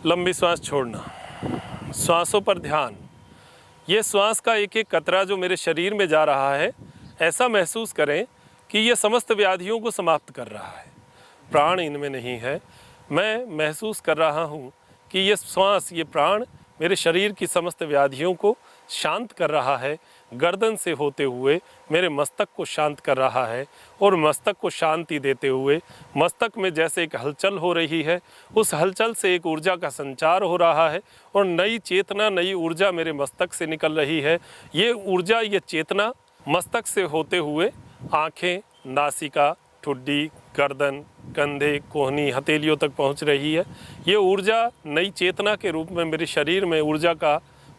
A: लंबी सांस छोड़ना, सांसों पर ध्यान। ये श्वास का एक एक कतरा जो मेरे शरीर में जा रहा है, ऐसा महसूस करें कि ये समस्त व्याधियों को समाप्त कर रहा है। प्राण इनमें नहीं है, मैं महसूस कर रहा हूँ कि ये श्वास, ये प्राण मेरे शरीर की समस्त व्याधियों को शांत कर रहा है। गर्दन से होते हुए मेरे मस्तक को शांत कर रहा है, और मस्तक को शांति देते हुए मस्तक में जैसे एक हलचल हो रही है, उस हलचल से एक ऊर्जा का संचार हो रहा है और नई चेतना, नई ऊर्जा मेरे मस्तक से निकल रही है। ये ऊर्जा, ये चेतना मस्तक से होते हुए आँखें, नासिका, ठुड्डी, गर्दन, कंधे, कोहनी, हथेलियों तक पहुंच रही है। ये ऊर्जा नई चेतना के रूप में मेरे शरीर में ऊर्जा का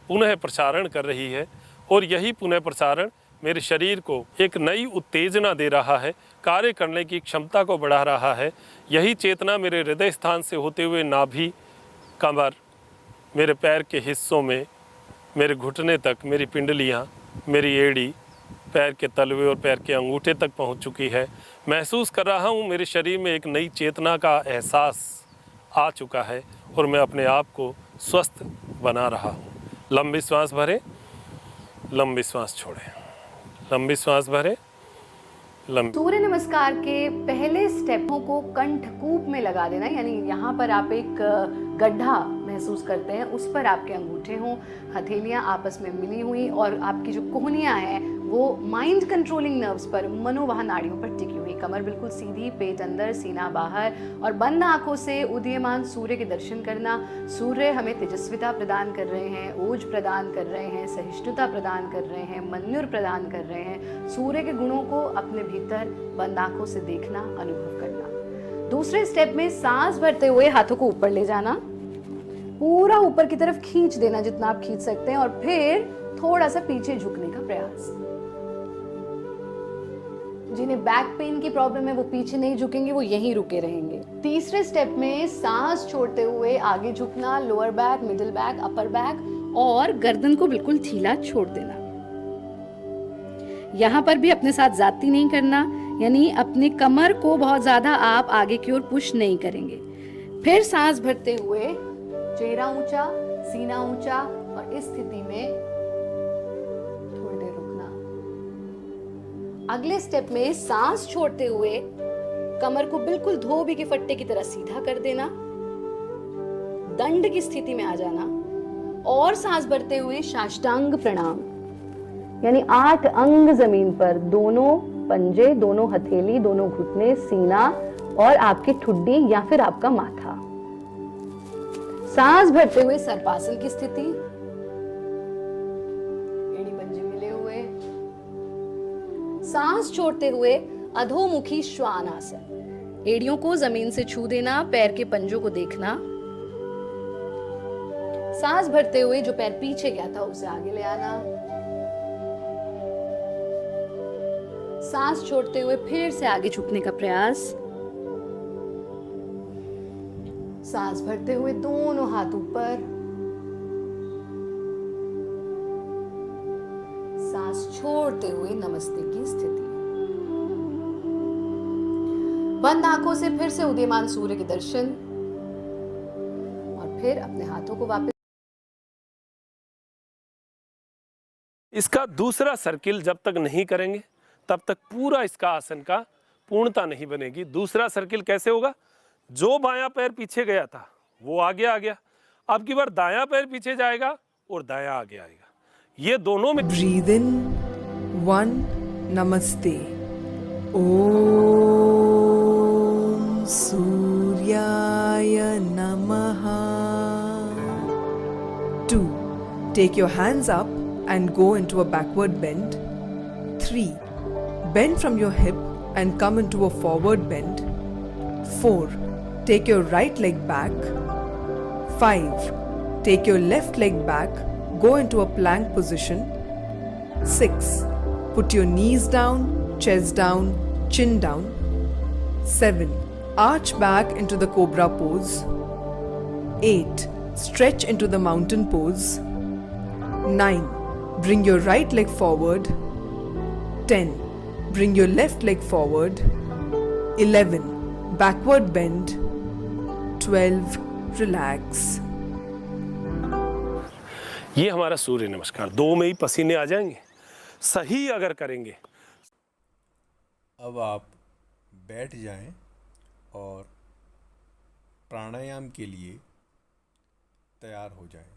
A: पुनः प्रसारण कर रही है, और यही पुनः प्रसारण मेरे शरीर को एक नई उत्तेजना दे रहा है, कार्य करने की क्षमता को बढ़ा रहा है। यही चेतना मेरे हृदय स्थान से होते हुए नाभि, कमर, मेरे पैर के हिस्सों में मेरे घुटने तक मेरी पिंडलियाँ, मेरी एड़ी, पैर के तलवे और पैर के अंगूठे तक पहुंच चुकी है। महसूस कर रहा हूं मेरे शरीर में एक नई चेतना का एहसास आ चुका है और मैं अपने आप को स्वस्थ बना रहा हूं। लंबी सांस भरें, लंबी सांस छोड़ें, लंबी सांस भरें, लंबी।
J: सूर्य नमस्कार के पहले स्टेपों को कंठकूप में लगा देना, यानी यहाँ पर आप एक गड्ढा महसूस करते हैं, उस पर आपके अंगूठे हों, हथेलियाँ आपस में मिली हुई और आपकी जो कोहनियाँ हैं वो माइंड कंट्रोलिंग नर्व्स पर, मनोवाह नाड़ियों पर टिकी हुई। कमर बिल्कुल सीधी, पेट अंदर, सीना बाहर और बंद आंखों से उदीयमान सूर्य के दर्शन करना। सूर्य हमें तेजस्विता प्रदान कर रहे हैं, ओज प्रदान कर रहे हैं, सहिष्णुता प्रदान कर रहे हैं, मन्युर प्रदान कर रहे हैं। सूर्य के गुणों को अपने भीतर बंद आंखों से देखना, अनुभव करना। दूसरे स्टेप में सांस भरते हुए हाथों को ऊपर ले जाना, पूरा ऊपर की तरफ खींच देना जितना आप खींच सकते हैं और फिर थोड़ा सा पीछे झुकने का प्रयास। जिन्हें बैक पेन की प्रॉब्लम है वो पीछे नहीं झुकेंगे, वो यहीं रुके रहेंगे। तीसरे स्टेप में सांस छोड़ते हुए आगे झुकना, lower back, middle back, upper back और गर्दन को बिल्कुल ढीला छोड़ देना। यहाँ पर भी अपने साथ ज्यादती नहीं करना, यानी अपने कमर को बहुत ज्यादा आप आगे की ओर पुश नहीं करेंगे। फिर सांस भरते हुए चेहरा ऊंचा, सीना ऊंचा और इस स्थिति में थोड़ी देर रुकना। अगले स्टेप में सांस छोड़ते हुए कमर को बिल्कुल धोबी के फट्टे की तरह सीधा कर देना, दंड की स्थिति में आ जाना और सांस भरते हुए साष्टांग प्रणाम, यानी 8 अंग जमीन पर, दोनों पंजे, दोनों हथेली, दोनों घुटने, सीना और आपकी ठुड्डी या फिर आपका माथा। सांस भरते हुए सर्पासन की स्थिति, एड़ी पंजे मिले हुए। सांस छोड़ते हुए अधोमुखी श्वान आसन, एड़ियों को जमीन से छू देना, पैर के पंजों को देखना। सांस भरते हुए जो पैर पीछे गया था उसे आगे ले आना। सांस छोड़ते हुए फिर से आगे झुकने का प्रयास। सांस भरते हुए दोनों हाथ ऊपर, सांस छोड़ते हुए नमस्ते की स्थिति। बंद आंखों से फिर से उदीयमान सूर्य के दर्शन और फिर अपने हाथों को वापस।
A: इसका दूसरा सर्किल जब तक नहीं करेंगे तब तक पूरा इसका आसन का पूर्णता नहीं बनेगी। दूसरा सर्किल कैसे होगा? जो बायां पैर पीछे गया था वो आगे आ गया, अब की बार दायां पैर पीछे जाएगा और दायां आगे आएगा। ये दोनों में
K: ब्रीद इन 1 नमस्ते, ओम सूर्याय नमः। 2 take your hands up and go into a backward bend. 3 bend from your hip and come into a forward bend. 4 take your right leg back. 5 take your left leg back, go into a plank position. 6 put your knees down, chest down, chin down. 7 arch back into the cobra pose. 8 stretch into the mountain pose. 9 bring your right leg forward. 10 bring your left leg forward. 11 backward bend. 12 relax.
A: ये हमारा सूर्य नमस्कार, 2 में ही पसीने आ जाएंगे सही अगर करेंगे।
C: अब आप बैठ जाएं और प्राणायाम के लिए तैयार हो जाएं।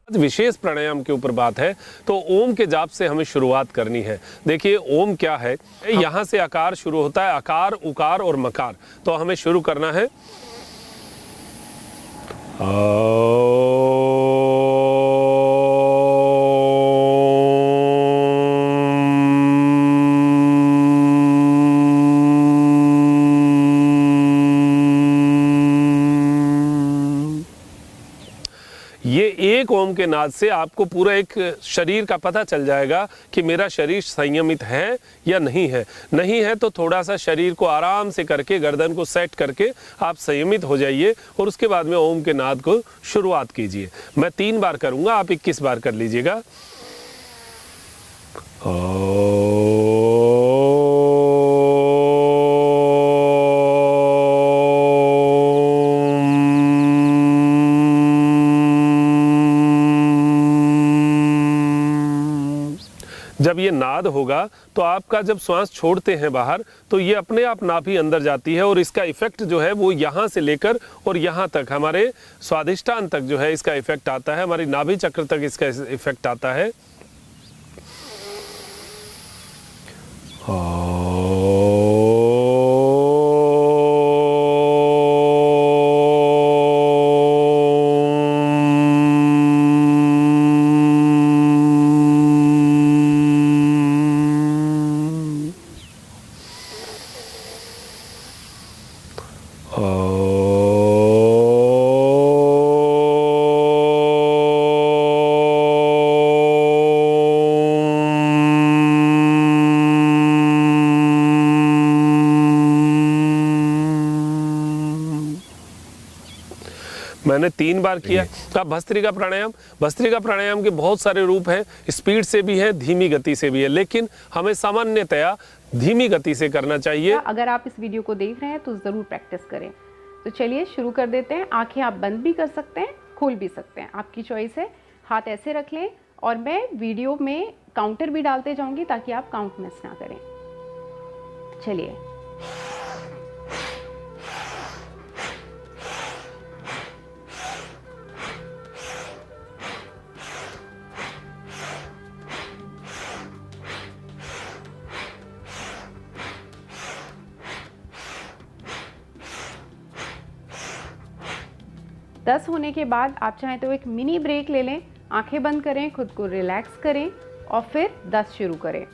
A: विशेष प्राणायाम के ऊपर बात है तो ओम के जाप से हमें शुरुआत करनी है। देखिए ओम क्या है, यहाँ से आकार शुरू होता है, आकार, उकार और मकार। तो हमें शुरू करना है ये एक ओम के नाद से आपको पूरा एक शरीर का पता चल जाएगा कि मेरा शरीर संयमित है या नहीं है। नहीं है तो थोड़ा सा शरीर को आराम से करके, गर्दन को सेट करके आप संयमित हो जाइए और उसके बाद में ओम के नाद को शुरुआत कीजिए। मैं 3 बार करूँगा, आप 21 बार कर लीजिएगा। जब ये नाद होगा तो आपका जब श्वास छोड़ते हैं बाहर तो ये अपने आप नाभि अंदर जाती है और इसका इफेक्ट जो है वो यहाँ से लेकर और यहाँ तक हमारे स्वादिष्टान तक जो है इसका इफेक्ट आता है, हमारी नाभि चक्र तक इसका इफेक्ट आता है। मैंने 3 बार किया। अब भस्त्रिका प्राणायाम, भस्त्रिका प्राणायाम के बहुत सारे रूप हैं, स्पीड से भी है, धीमी गति से भी है, लेकिन हमें सामान्यतया धीमी गति से करना चाहिए।
J: अगर आप इस वीडियो को देख रहे हैं तो ज़रूर प्रैक्टिस करें। तो चलिए शुरू कर देते हैं। आंखें आप बंद भी कर सकते हैं, खोल भी सकते हैं, आपकी चॉइस है। हाथ ऐसे रख लें और मैं वीडियो में काउंटर भी डालते जाऊंगी ताकि आप काउंट मिस ना करें। चलिए, दस होने के बाद आप चाहें तो एक मिनी ब्रेक ले लें, आंखें बंद करें, खुद को रिलैक्स करें और फिर 10 शुरू करें।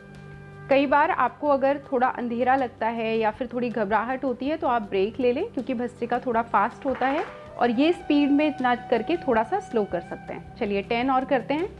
J: कई बार आपको अगर थोड़ा अंधेरा लगता है या फिर थोड़ी घबराहट होती है तो आप ब्रेक ले लें, क्योंकि भस्त्रिका थोड़ा फास्ट होता है और ये स्पीड में ना करके थोड़ा सा स्लो कर सकते हैं। चलिए 10 और करते हैं।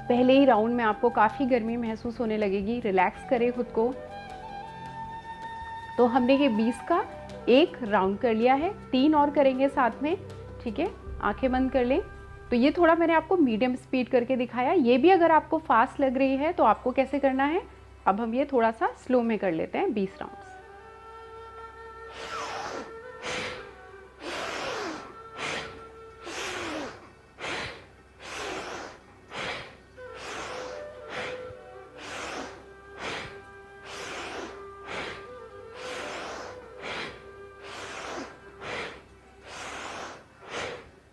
J: पहले ही राउंड में आपको काफ़ी गर्मी महसूस होने लगेगी, रिलैक्स करें खुद को। तो हमने ये 20 का एक राउंड कर लिया है, 3 और करेंगे साथ में, ठीक है। आंखें बंद कर लें। तो ये थोड़ा मैंने आपको मीडियम स्पीड करके दिखाया। ये भी अगर आपको फास्ट लग रही है तो आपको कैसे करना है, अब हम ये थोड़ा सा स्लो में कर लेते हैं 20 राउंड्स।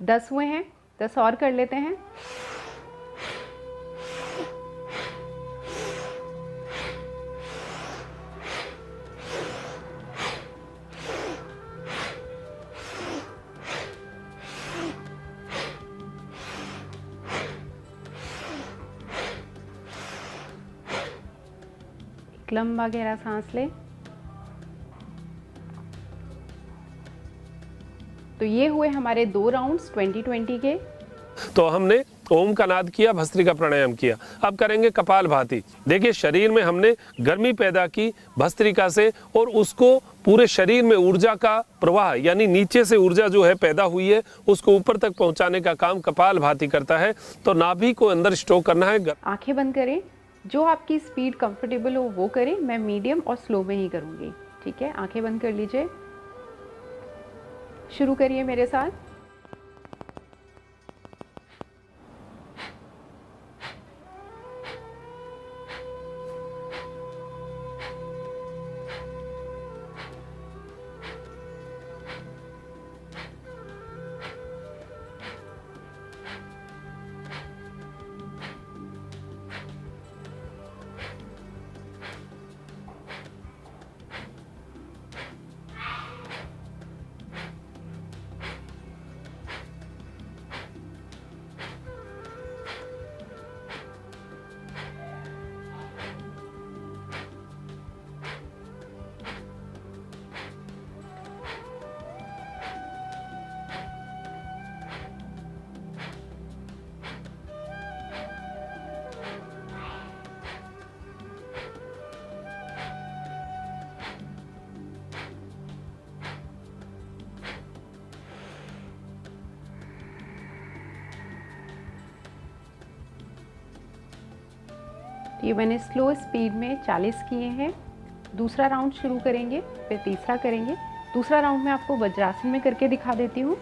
J: दस हुए हैं, 10 और कर लेते हैं। एक लंबा गहरा सांस लें। तो ये हुए हमारे 2 राउंड्स 20-20 के।
A: तो हमने ओम का नाद किया, भस्त्रिका प्राणायाम किया। अब करेंगे कपालभाति। देखिए, शरीर में हमने गर्मी पैदा की भस्त्रिका से और उसको पूरे शरीर में ऊर्जा का प्रवाह, यानी नीचे से ऊर्जा जो है पैदा हुई है उसको ऊपर तक पहुंचाने का काम कपालभाति करता है। तो नाभि को अंदर स्टोक करना है।
J: आंखें बंद करें, जो आपकी स्पीड कंफर्टेबल हो वो करें। मैं मीडियम और स्लो में ही करूँगी, ठीक है। आंखें बंद कर लीजिए, शुरू करिए मेरे साथ।
L: तो ये मैंने स्लो स्पीड में 40 किए हैं। दूसरा राउंड शुरू करेंगे, फिर तीसरा करेंगे। दूसरा राउंड मैं आपको वज्रासन में करके दिखा देती हूँ।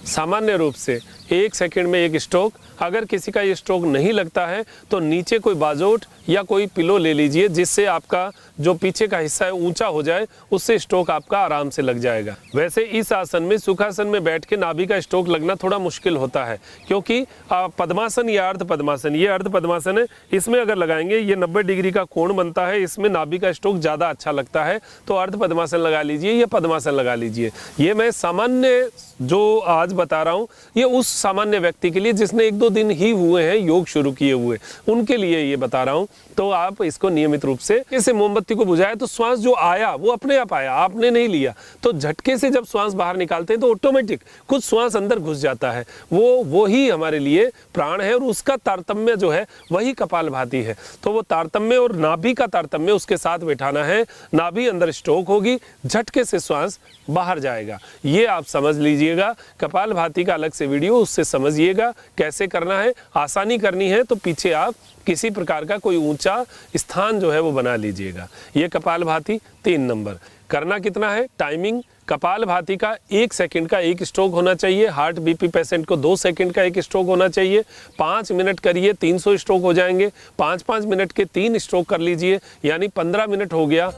A: सामान्य रूप से 1 सेकंड में एक स्ट्रोक। अगर किसी का ये स्ट्रोक नहीं लगता है तो नीचे कोई बाजोट या कोई पिलो ले लीजिए, जिससे आपका जो पीछे का हिस्सा है ऊंचा हो जाए, उससे स्ट्रोक आपका आराम से लग जाएगा। वैसे इस आसन में, सुखासन में बैठ के नाभि का स्ट्रोक लगना थोड़ा मुश्किल होता है, क्योंकि पद्मासन या अर्ध पद्मासन, ये अर्ध पद्मासन है, इसमें अगर लगाएंगे ये 90 डिग्री का कोण बनता है, इसमें नाभि का स्ट्रोक ज़्यादा अच्छा लगता है। तो अर्ध पद्मासन लगा लीजिए या पद्मासन लगा लीजिए। ये मैं सामान्य जो आज बता रहा हूँ, ये उस सामान्य व्यक्ति के लिए जिसने 1-2 दिन ही हुए हैं योग शुरू किए हुए, उनके लिए ये बता रहा हूँ। तो आप इसको नियमित रूप से, जैसे मोमबत्ती को बुझाया तो श्वास जो आया वो अपने आप आया, आपने नहीं लिया। तो झटके से जब श्वास बाहर निकालते हैं तो ऑटोमेटिक कुछ श्वास अंदर घुस जाता है, वो ही हमारे लिए प्राण है, और उसका तारतम्य जो है वही कपालभाति है। तो वो तारतम्य और नाभि का तारतम्य उसके साथ बैठाना है। नाभि अंदर स्ट्रोक होगी, झटके से श्वास बाहर जाएगा। ये आप समझ लीजिएगा। कपालभाति का अलग से वीडियो, उससे समझिएगा कैसे करना है। आसानी करनी है तो पीछे आप किसी प्रकार का कोई ऊंचा स्थान जो है वो बना लीजिएगा। ये कपालभाति 3 नंबर। करना कितना है? टाइमिंग कपालभाति का 1 सेकंड का 1 स्ट्रोक होना चाहिए। हार्ट बीपी पेशेंट को 2 सेकंड का 1 स्ट्रोक होना चाहिए। 5 मिनट करिए, 300 स्ट्रोक हो जाएंगे। 5-5 मिनट के 3 स्ट्रोक कर लीजिए, यानी 15 मिनट हो गया।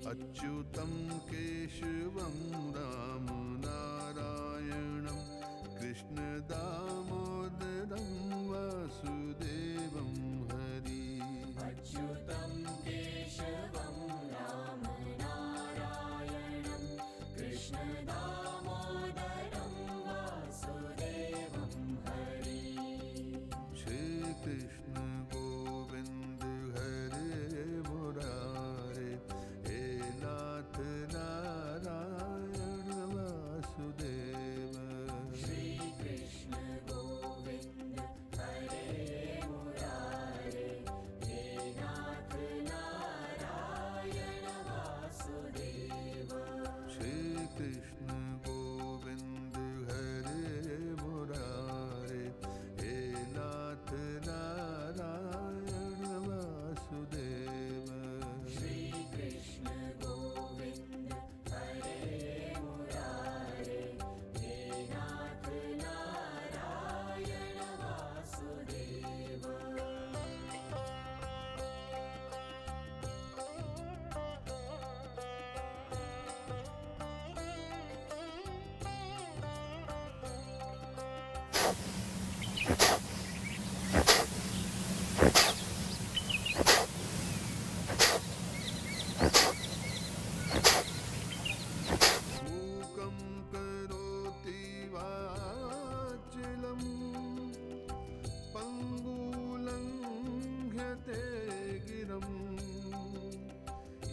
M: अच्युतं केशवं राम नारायणं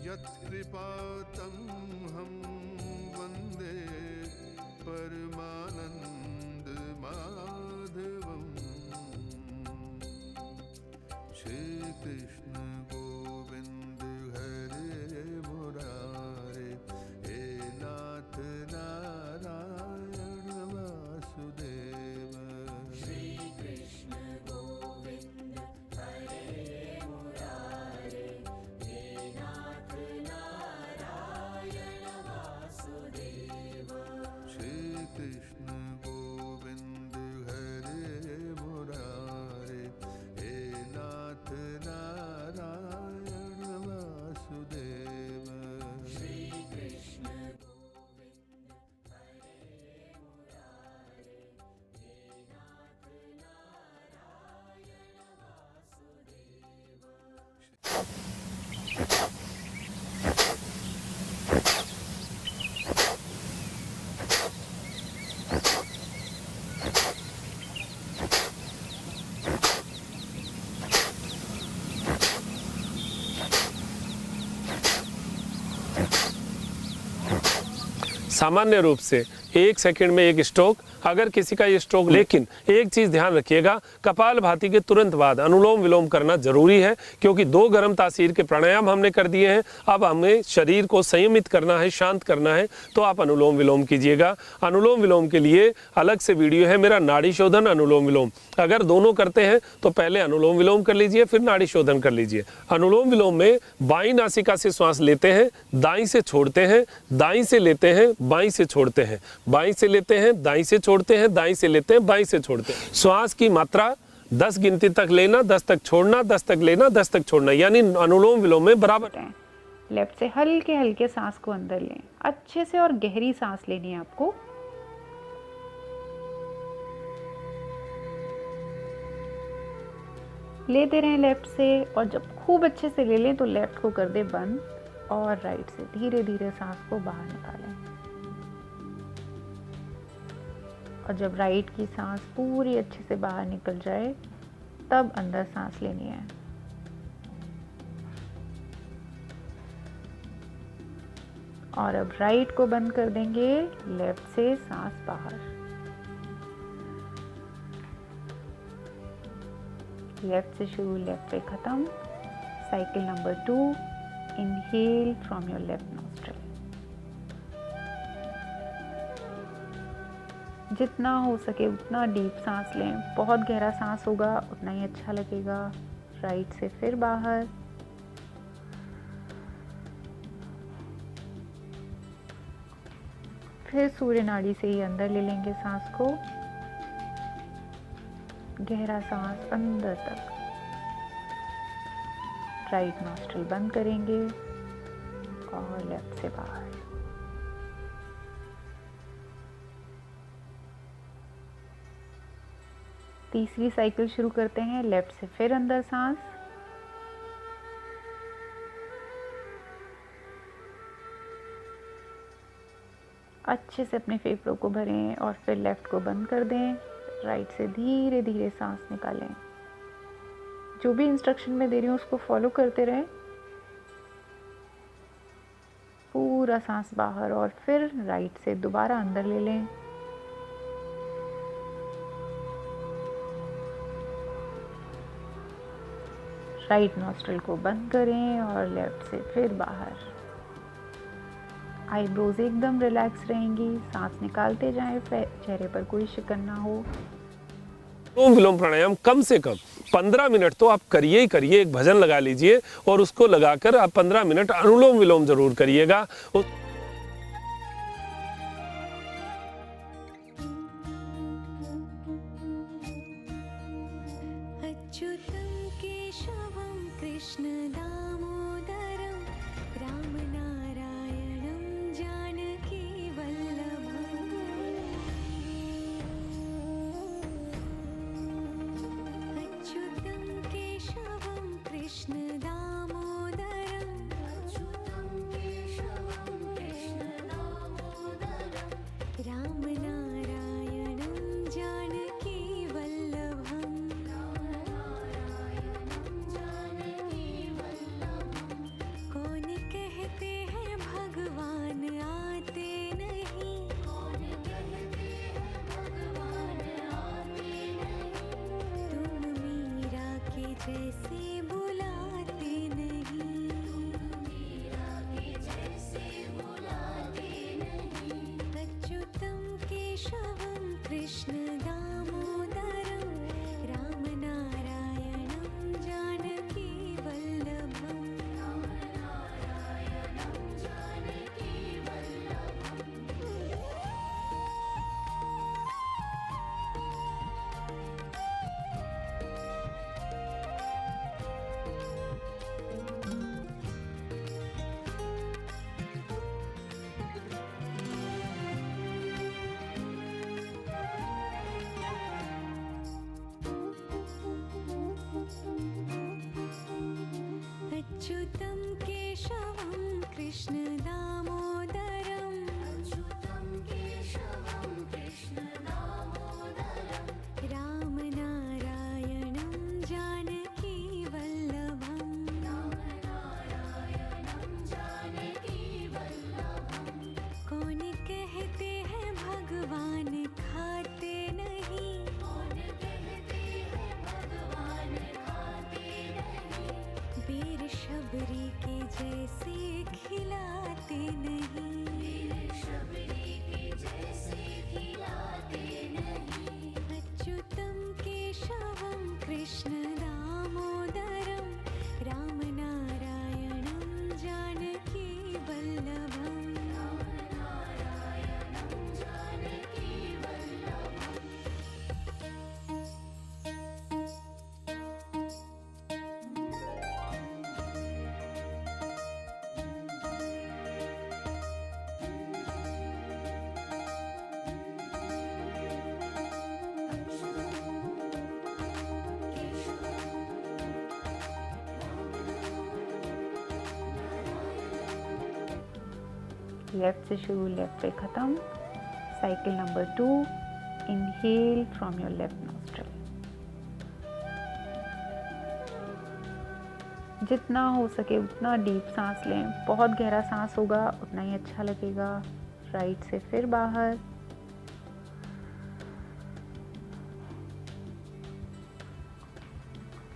M: यत्कृपातमहं वन्दे परमानन्दमाधवम् श्रीकृष्ण गोविन्द हरे मुरारे हे नाथ नारायण वासुदेव श्रीकृष्ण गोविन्द हरे मुरारे हे नाथ नारायण वासुदेव श्रीकृष्ण गोविन्द हरे मुरारे हे नाथ नारायण वासुदेव श्रीकृष्ण गोविन्द हरे मुरारे हे नाथ नारायण
A: सामान्य रूप से 1 सेकंड में एक स्ट्रोक, अगर किसी का ये स्ट्रोक, लेकिन एक चीज़ ध्यान रखिएगा, कपालभाति के तुरंत बाद अनुलोम विलोम करना जरूरी है, क्योंकि 2 गर्म तासीर के प्राणायाम हमने कर दिए हैं। अब हमें शरीर को संयमित करना है, शांत करना है, तो आप अनुलोम विलोम कीजिएगा। अनुलोम विलोम के लिए अलग से वीडियो है मेरा, नाड़ी शोधन अनुलोम विलोम। अगर दोनों करते हैं तो पहले अनुलोम विलोम कर लीजिए, फिर नाड़ी शोधन कर लीजिए। अनुलोम विलोम में बाईं नासिका से श्वास लेते हैं, दाईं से छोड़ते हैं, दाईं से लेते हैं, बाईं से छोड़ते हैं, बाईं से लेते हैं, दाईं से छोड़ते हैं, दाईं से लेते हैं, बाईं से छोड़ते हैं। श्वास की मात्रा 10 गिनती तक लेना, 10 तक छोड़ना, 10 तक लेना, 10 तक छोड़ना, यानी अनुलोम विलोम में बराबर।
L: लेफ्ट से हल्के हल्के सांस को अंदर लें, अच्छे से और गहरी सांस लेनी है आपको। लेते रहें लेफ्ट से, और जब खूब अच्छे से ले लें तो लेफ्ट को कर दे बंद, और राइट से धीरे धीरे सांस को बाहर निकालें। और जब राइट की सांस पूरी अच्छे से बाहर निकल जाए तब अंदर सांस लेनी है। और अब राइट को बंद कर देंगे, लेफ्ट से सांस बाहर। लेफ्ट से शुरू, लेफ्ट पे खत्म। Cycle number 2, inhale from your left nostril. जितना हो सके उतना डीप सांस लें, बहुत गहरा सांस होगा उतना ही अच्छा लगेगा। राइट से फिर बाहर, फिर सूर्य नाड़ी से ही अंदर ले लेंगे सांस को, गहरा सांस अंदर तक। राइट नॉस्ट्रिल बंद करेंगे और लेफ्ट से बाहर। तीसरी साइकिल शुरू करते हैं, लेफ्ट से फिर अंदर सांस, अच्छे से अपने फेफड़ों को भरें और फिर लेफ्ट को बंद कर दें। राइट से धीरे धीरे सांस निकालें। जो भी इंस्ट्रक्शन मैं दे रही हूँ उसको फॉलो करते रहें। पूरा सांस बाहर और फिर राइट से दोबारा अंदर ले लें। राइट नॉस्ट्रिल को बंद करें और लेफ्ट से फिर बाहर। आईब्रोज एकदम रिलैक्स रहेंगी, सांस निकालते जाएं, चेहरे पर कोई शिकन ना हो।
A: अनुलोम विलोम प्राणायाम कम से कम 15 मिनट तो आप करिए ही करिए। एक भजन लगा लीजिए और उसको लगाकर आप 15 मिनट अनुलोम विलोम जरूर करिएगा।
N: अच्युतं केशवं कृष्ण दामोदरम् अच्युतं केशवं कृष्ण दामोदरम् रामनारायणं जानकी वल्लभम् रामनारायणं जानकी वल्लभम् कौन कहते हैं भगवान खाते नहीं कौन कहते हैं भगवान खाते नहीं वीर शबरी के जैसे खिलाते नहीं वीर शबरी के जैसे खिलाते नहीं अच्युतं केशवं कृष्ण दामोदरं रामनारायणं जानकी वल्लभम् रामनारायणं जानकी वल्लभम्
L: लेफ्ट से शुरू, लेफ्ट पे ख़त्म। Cycle number 2, inhale from your left nostril. जितना हो सके उतना डीप सांस लें। बहुत गहरा सांस होगा उतना ही अच्छा लगेगा। राइट से फिर बाहर,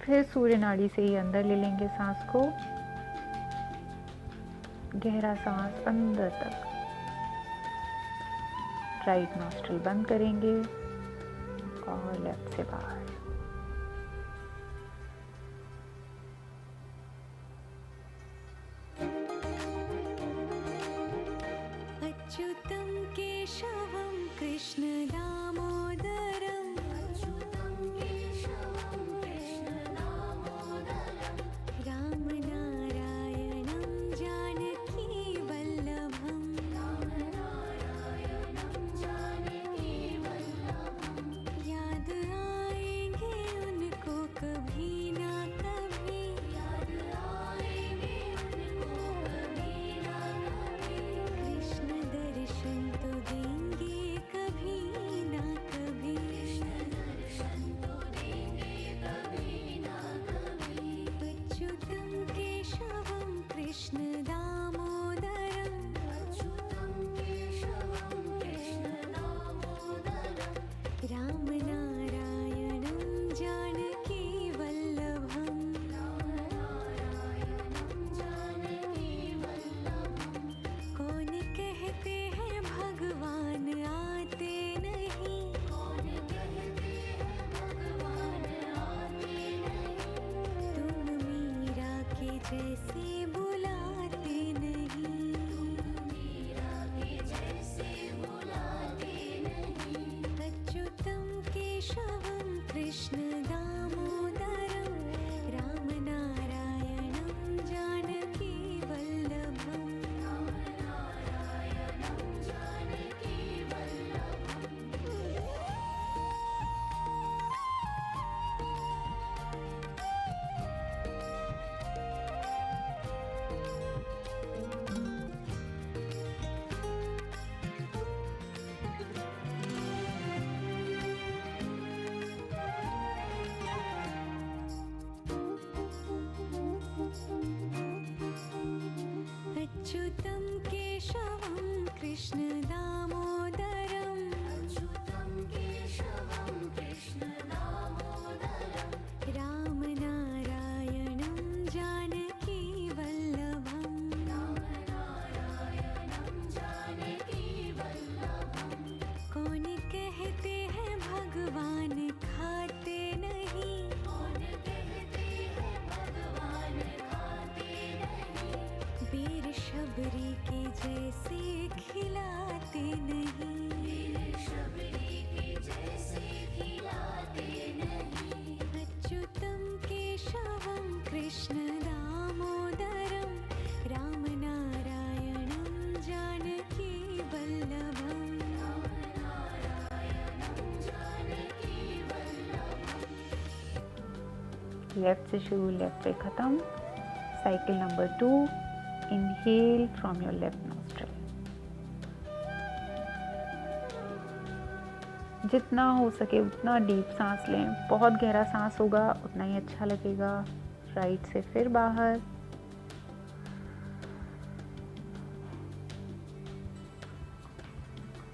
L: फिर सूर्य नाड़ी से ही अंदर ले लेंगे सांस को। गहरा सांस अंदर तक। राइट नॉस्ट्रिल बंद करेंगे और लेफ्ट से बाहर।
N: अच्युतं केशवं कृष्ण दामोदरम् अच्युतं केशवं कृष्ण दामोदरम् रामनारायणं जानकी वल्लभम् रामनारायणं जानकी वल्लभम् याद आएंगे उनको कभी ना कभी याद आएंगे उनको कभी ना कभी कृष्ण दर्शन तो देंगे कभी ना कभी कृष्ण दर्शन तो देंगे कभी ना कभी अच्युतं केशवं कृष्ण दामोदरम् अच्युतं केशवं कृष्ण दामोदरम् रामनारायणं जानकी वल्लभम् रामनारायणं जानकी वल्लभम् कौन कहते हैं भगवान आते नहीं कौन कहते हैं भगवान आते नहीं तुम मीरा के जैसे बुलाते नहीं मीरा के जैसे बुलाते नहीं अच्युतं केशवं कृष्ण दामोदरम् रामनारायणं जानकी वल्लभम् रामनारायणं जानकी वल्लभम् अच्युतं केशवं कृष्ण दामोदरम् अच्युतं केशवं कृष्ण दामोदरम् रामनारायणं जानकी वल्लभम् रामनारायणं जानकी वल्लभम् कौन कहते हैं भगवान खाते नहीं कौन कहते हैं भगवान खाते नहीं वीर शबरी के जैसे खिलाते नहीं वीर शबरी के जैसे खिलाते नहीं अच्युतं केशवं कृष्ण दामोदरम् रामनारायणं जानकी वल्लभम् रामनारायणं जानकी वल्लभम्
L: लेफ्ट से शुरू, लेफ्ट पे ख़त्म। Cycle number 2, inhale from your left nostril. जितना हो सके उतना डीप सांस लें, बहुत गहरा सांस होगा उतना ही अच्छा लगेगा। राइट से फिर बाहर,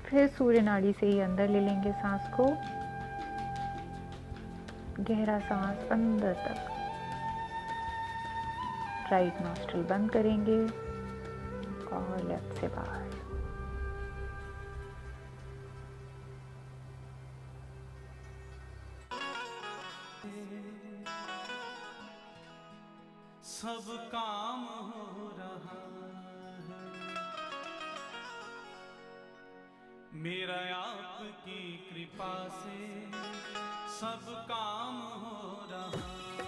L: फिर सूर्य नाड़ी से ही अंदर ले लेंगे सांस को, गहरा सांस अंदर तक। राइट नॉस्ट्रिल बंद करेंगे और लेफ्ट से बाहर।
M: सब काम हो रहा है मेरा आपकी कृपा से, सब काम हो रहा है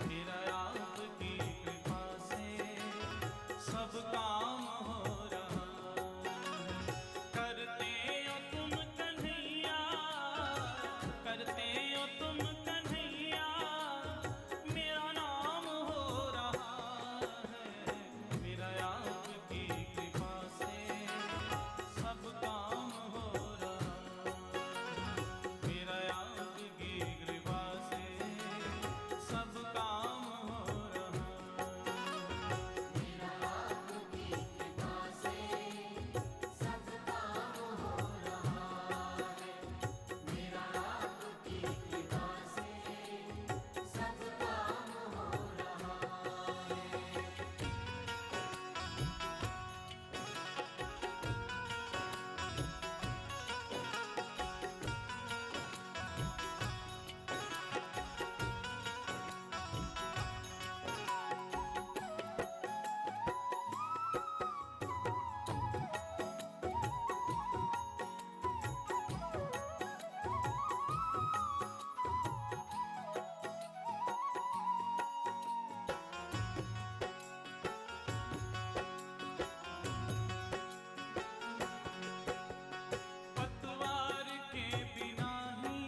M: मेरा आपकी कृपा से, सब काम हो रहा है। करते हो तुम कन्हैया, करते हो तुम कन्हैया, मेरा नाम हो रहा है मेरा आपकी कृपा से, सब काम हो रहा है मेरा आपकी कृपा से, सब काम हो रहा है मेरा आपकी कृपा से, सब काम हो रहा है मेरा आपकी कृपा से, सब काम हो रहा है। पतवार के बिना ही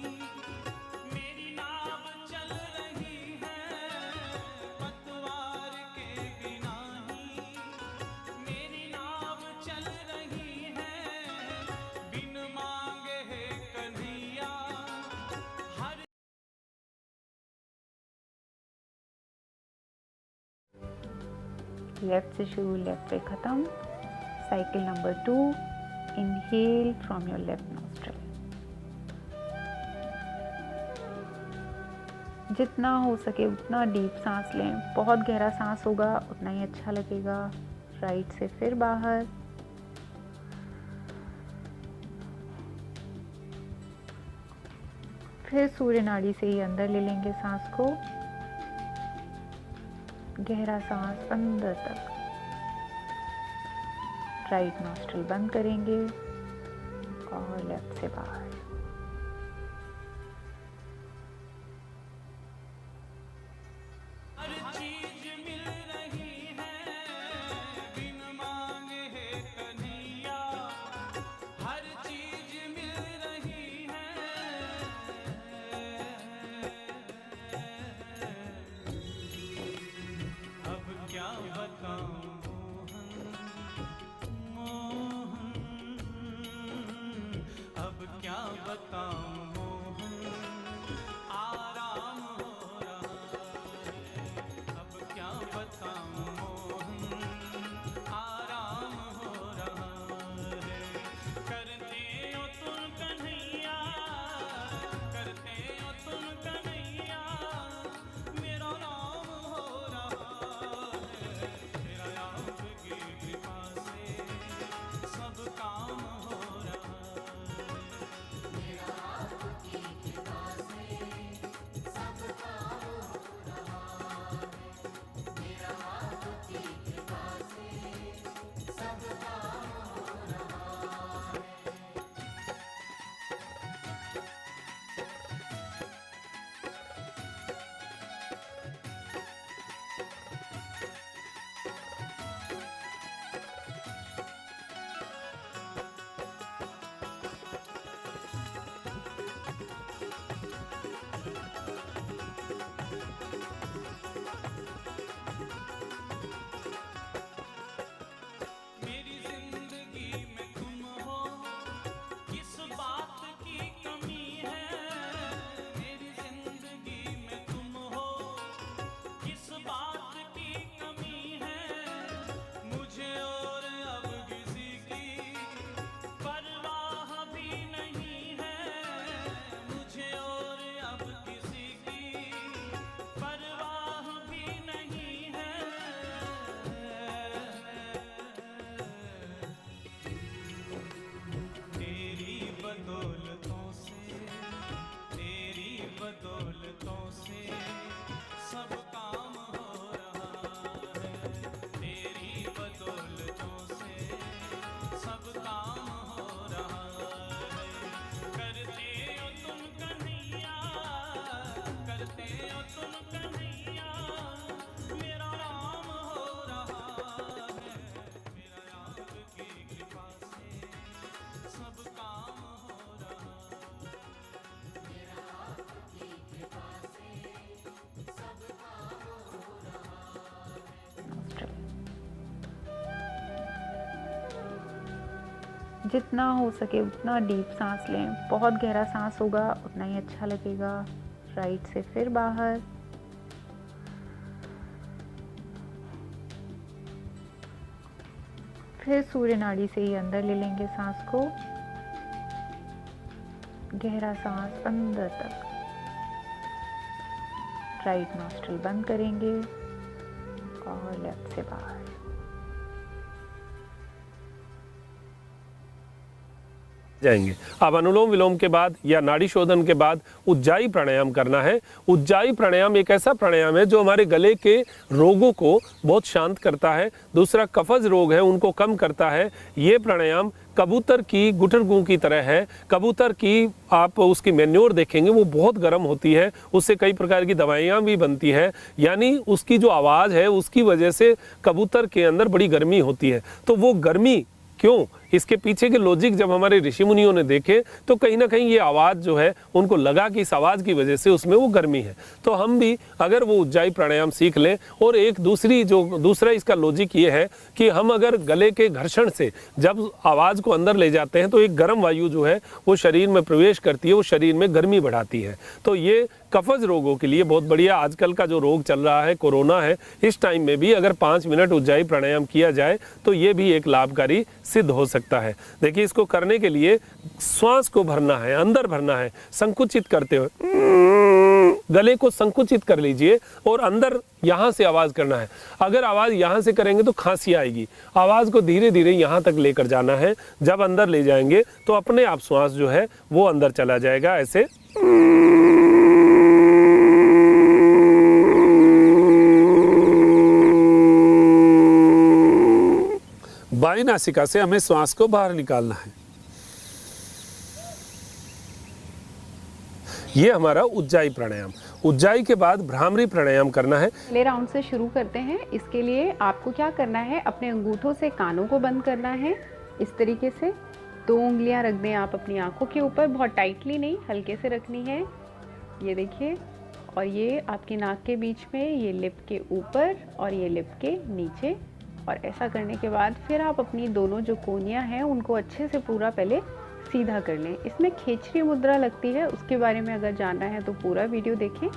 M: मेरी नाव चल रही है, पतवार के बिना ही मेरी नाव चल रही है, बिन मांगे है कन्हैया हर
L: लेफ्ट से शुरू, लेफ्ट पे ख़त्म। Cycle number 2, inhale from your left nostril. जितना हो सके उतना डीप सांस लें, बहुत गहरा सांस होगा उतना ही अच्छा लगेगा। राइट से फिर बाहर, फिर सूर्य नाड़ी से ही अंदर ले लेंगे सांस को, गहरा सांस अंदर तक। राइट नॉस्ट्रिल बंद करेंगे और लेफ्ट से बाहर।
M: हर चीज मिल रही है, बिन मांगे है कन्हैया हर चीज मिल रही है। अब क्या बताऊं मोहन, अब क्या बताऊं मोहन, आराम हो रहा है। अब क्या बताऊं मोहन, आराम हो रहा है। करते हो तुम कन्हैया, करते हो तुम कन्हैया, मेरा नाम हो रहा है मेरा आपकी कृपा से, सब काम हो रहा है मेरा
L: जितना हो सके उतना डीप सांस लें, बहुत गहरा सांस होगा उतना ही अच्छा लगेगा। राइट से फिर बाहर, फिर सूर्य नाड़ी से ही अंदर ले लेंगे सांस को, गहरा सांस अंदर तक। राइट नॉस्ट्रिल बंद करेंगे और लेफ्ट से बाहर।
A: जाएंगे। अब अनुलोम विलोम के बाद या नाड़ी शोधन के बाद उज्जाई प्राणायाम करना है। उज्जाई प्राणायाम एक ऐसा प्राणायाम है जो हमारे गले के रोगों को बहुत शांत करता है। दूसरा कफज रोग है उनको कम करता है। ये प्राणायाम कबूतर की गुटरगू की तरह है। कबूतर की आप उसकी मैन्योर देखेंगे वो बहुत गर्म होती है, उससे कई प्रकार की दवाइयाँ भी बनती है, यानी उसकी जो आवाज़ है उसकी वजह से कबूतर के अंदर बड़ी गर्मी होती है। तो वो गर्मी क्यों, इसके पीछे के लॉजिक जब हमारे ऋषि मुनियों ने देखे तो कहीं ना कहीं ये आवाज़ जो है उनको लगा कि इस आवाज़ की वजह से उसमें वो गर्मी है। तो हम भी अगर वो उज्जाई प्राणायाम सीख लें, और एक दूसरा इसका लॉजिक ये है कि हम अगर गले के घर्षण से जब आवाज़ को अंदर ले जाते हैं तो एक गर्म वायु जो है वो शरीर में प्रवेश करती है, वो शरीर में गर्मी बढ़ाती है। तो ये कफज रोगों के लिए बहुत बढ़िया। आजकल का जो रोग चल रहा है, कोरोना है, इस टाइम में भी अगर 5 मिनट उज्जाई प्राणायाम किया जाए तो ये भी एक लाभकारी सिद्ध हो सकता है। देखिए, इसको करने के लिए श्वास को भरना है, अंदर भरना है, संकुचित करते हुए गले को संकुचित कर लीजिए और अंदर यहाँ से आवाज़ करना है। अगर आवाज़ यहाँ से करेंगे तो खांसी आएगी। आवाज़ को धीरे धीरे यहाँ तक लेकर जाना है। जब अंदर ले जाएंगे तो अपने आप श्वास जो है वो अंदर चला जाएगा। ऐसे बाईं नासिका से हमें श्वास को बाहर निकालना है। ये हमारा उज्जाई प्राणायाम। उज्जाई के बाद भ्रामरी प्राणायाम करना है।
J: पहले राउंड से शुरू करते हैं। इसके लिए आपको क्या करना है, अपने अंगूठों से कानों को बंद करना है। इस तरीके से 2 उंगलियां रख दें आप अपनी आंखों के ऊपर, बहुत टाइटली नहीं, हल्के से रखनी है। ये देखिए, और ये आपकी नाक के बीच में, ये लिप के ऊपर और ये लिप के नीचे। और ऐसा करने के बाद फिर आप अपनी दोनों जो कोनियाँ हैं उनको अच्छे से पूरा पहले सीधा कर लें। इसमें खेचरी मुद्रा लगती है, उसके बारे में अगर जानना है तो पूरा वीडियो देखें,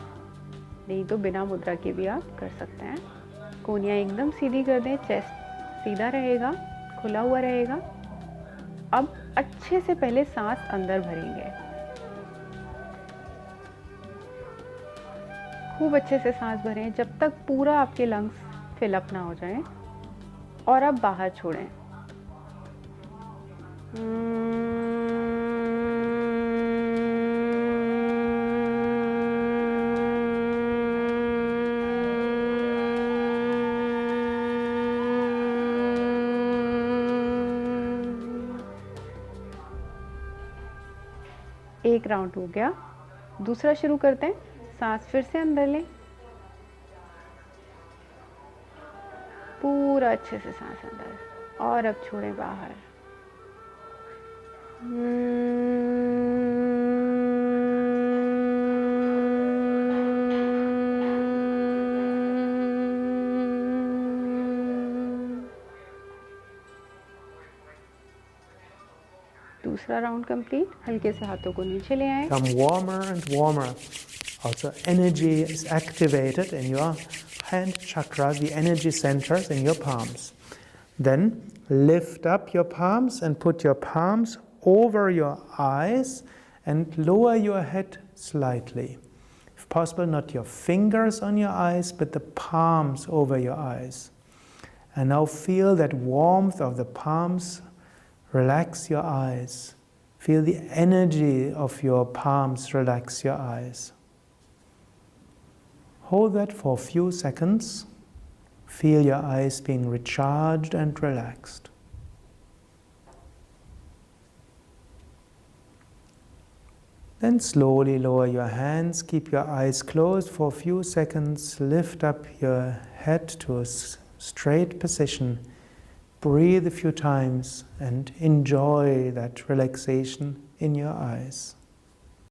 J: नहीं तो बिना मुद्रा के भी आप कर सकते हैं। कोनियाँ एकदम सीधी कर दें, चेस्ट सीधा रहेगा, खुला हुआ रहेगा। अब अच्छे से पहले सांस अंदर भरेंगे, खूब अच्छे से सांस भरें जब तक पूरा आपके लंग्स फिल अप ना हो जाएं, और अब बाहर छोड़ें। एक राउंड हो गया, दूसरा शुरू करते हैं। सांस फिर से अंदर लें, पूरा अच्छे से सांस अंदर, और अब छोड़ें बाहर। दूसरा राउंड कंप्लीट। हल्के से हाथों को नीचे ले आए।
O: Become warmer and warmer. Also, energy is activated in your hand chakra, the energy centers in your palms. Then lift up your palms and put your palms over your eyes and lower your head slightly. If possible, not your fingers on your eyes, but the palms over your eyes. And now feel that warmth of the palms. Relax your eyes. Feel the energy of your palms relax your eyes. Hold that for a few seconds. Feel your eyes being recharged and relaxed. Then slowly lower your hands. Keep your eyes closed for a few seconds. Lift up your head to a straight position. Breathe a few times and enjoy that relaxation in your eyes.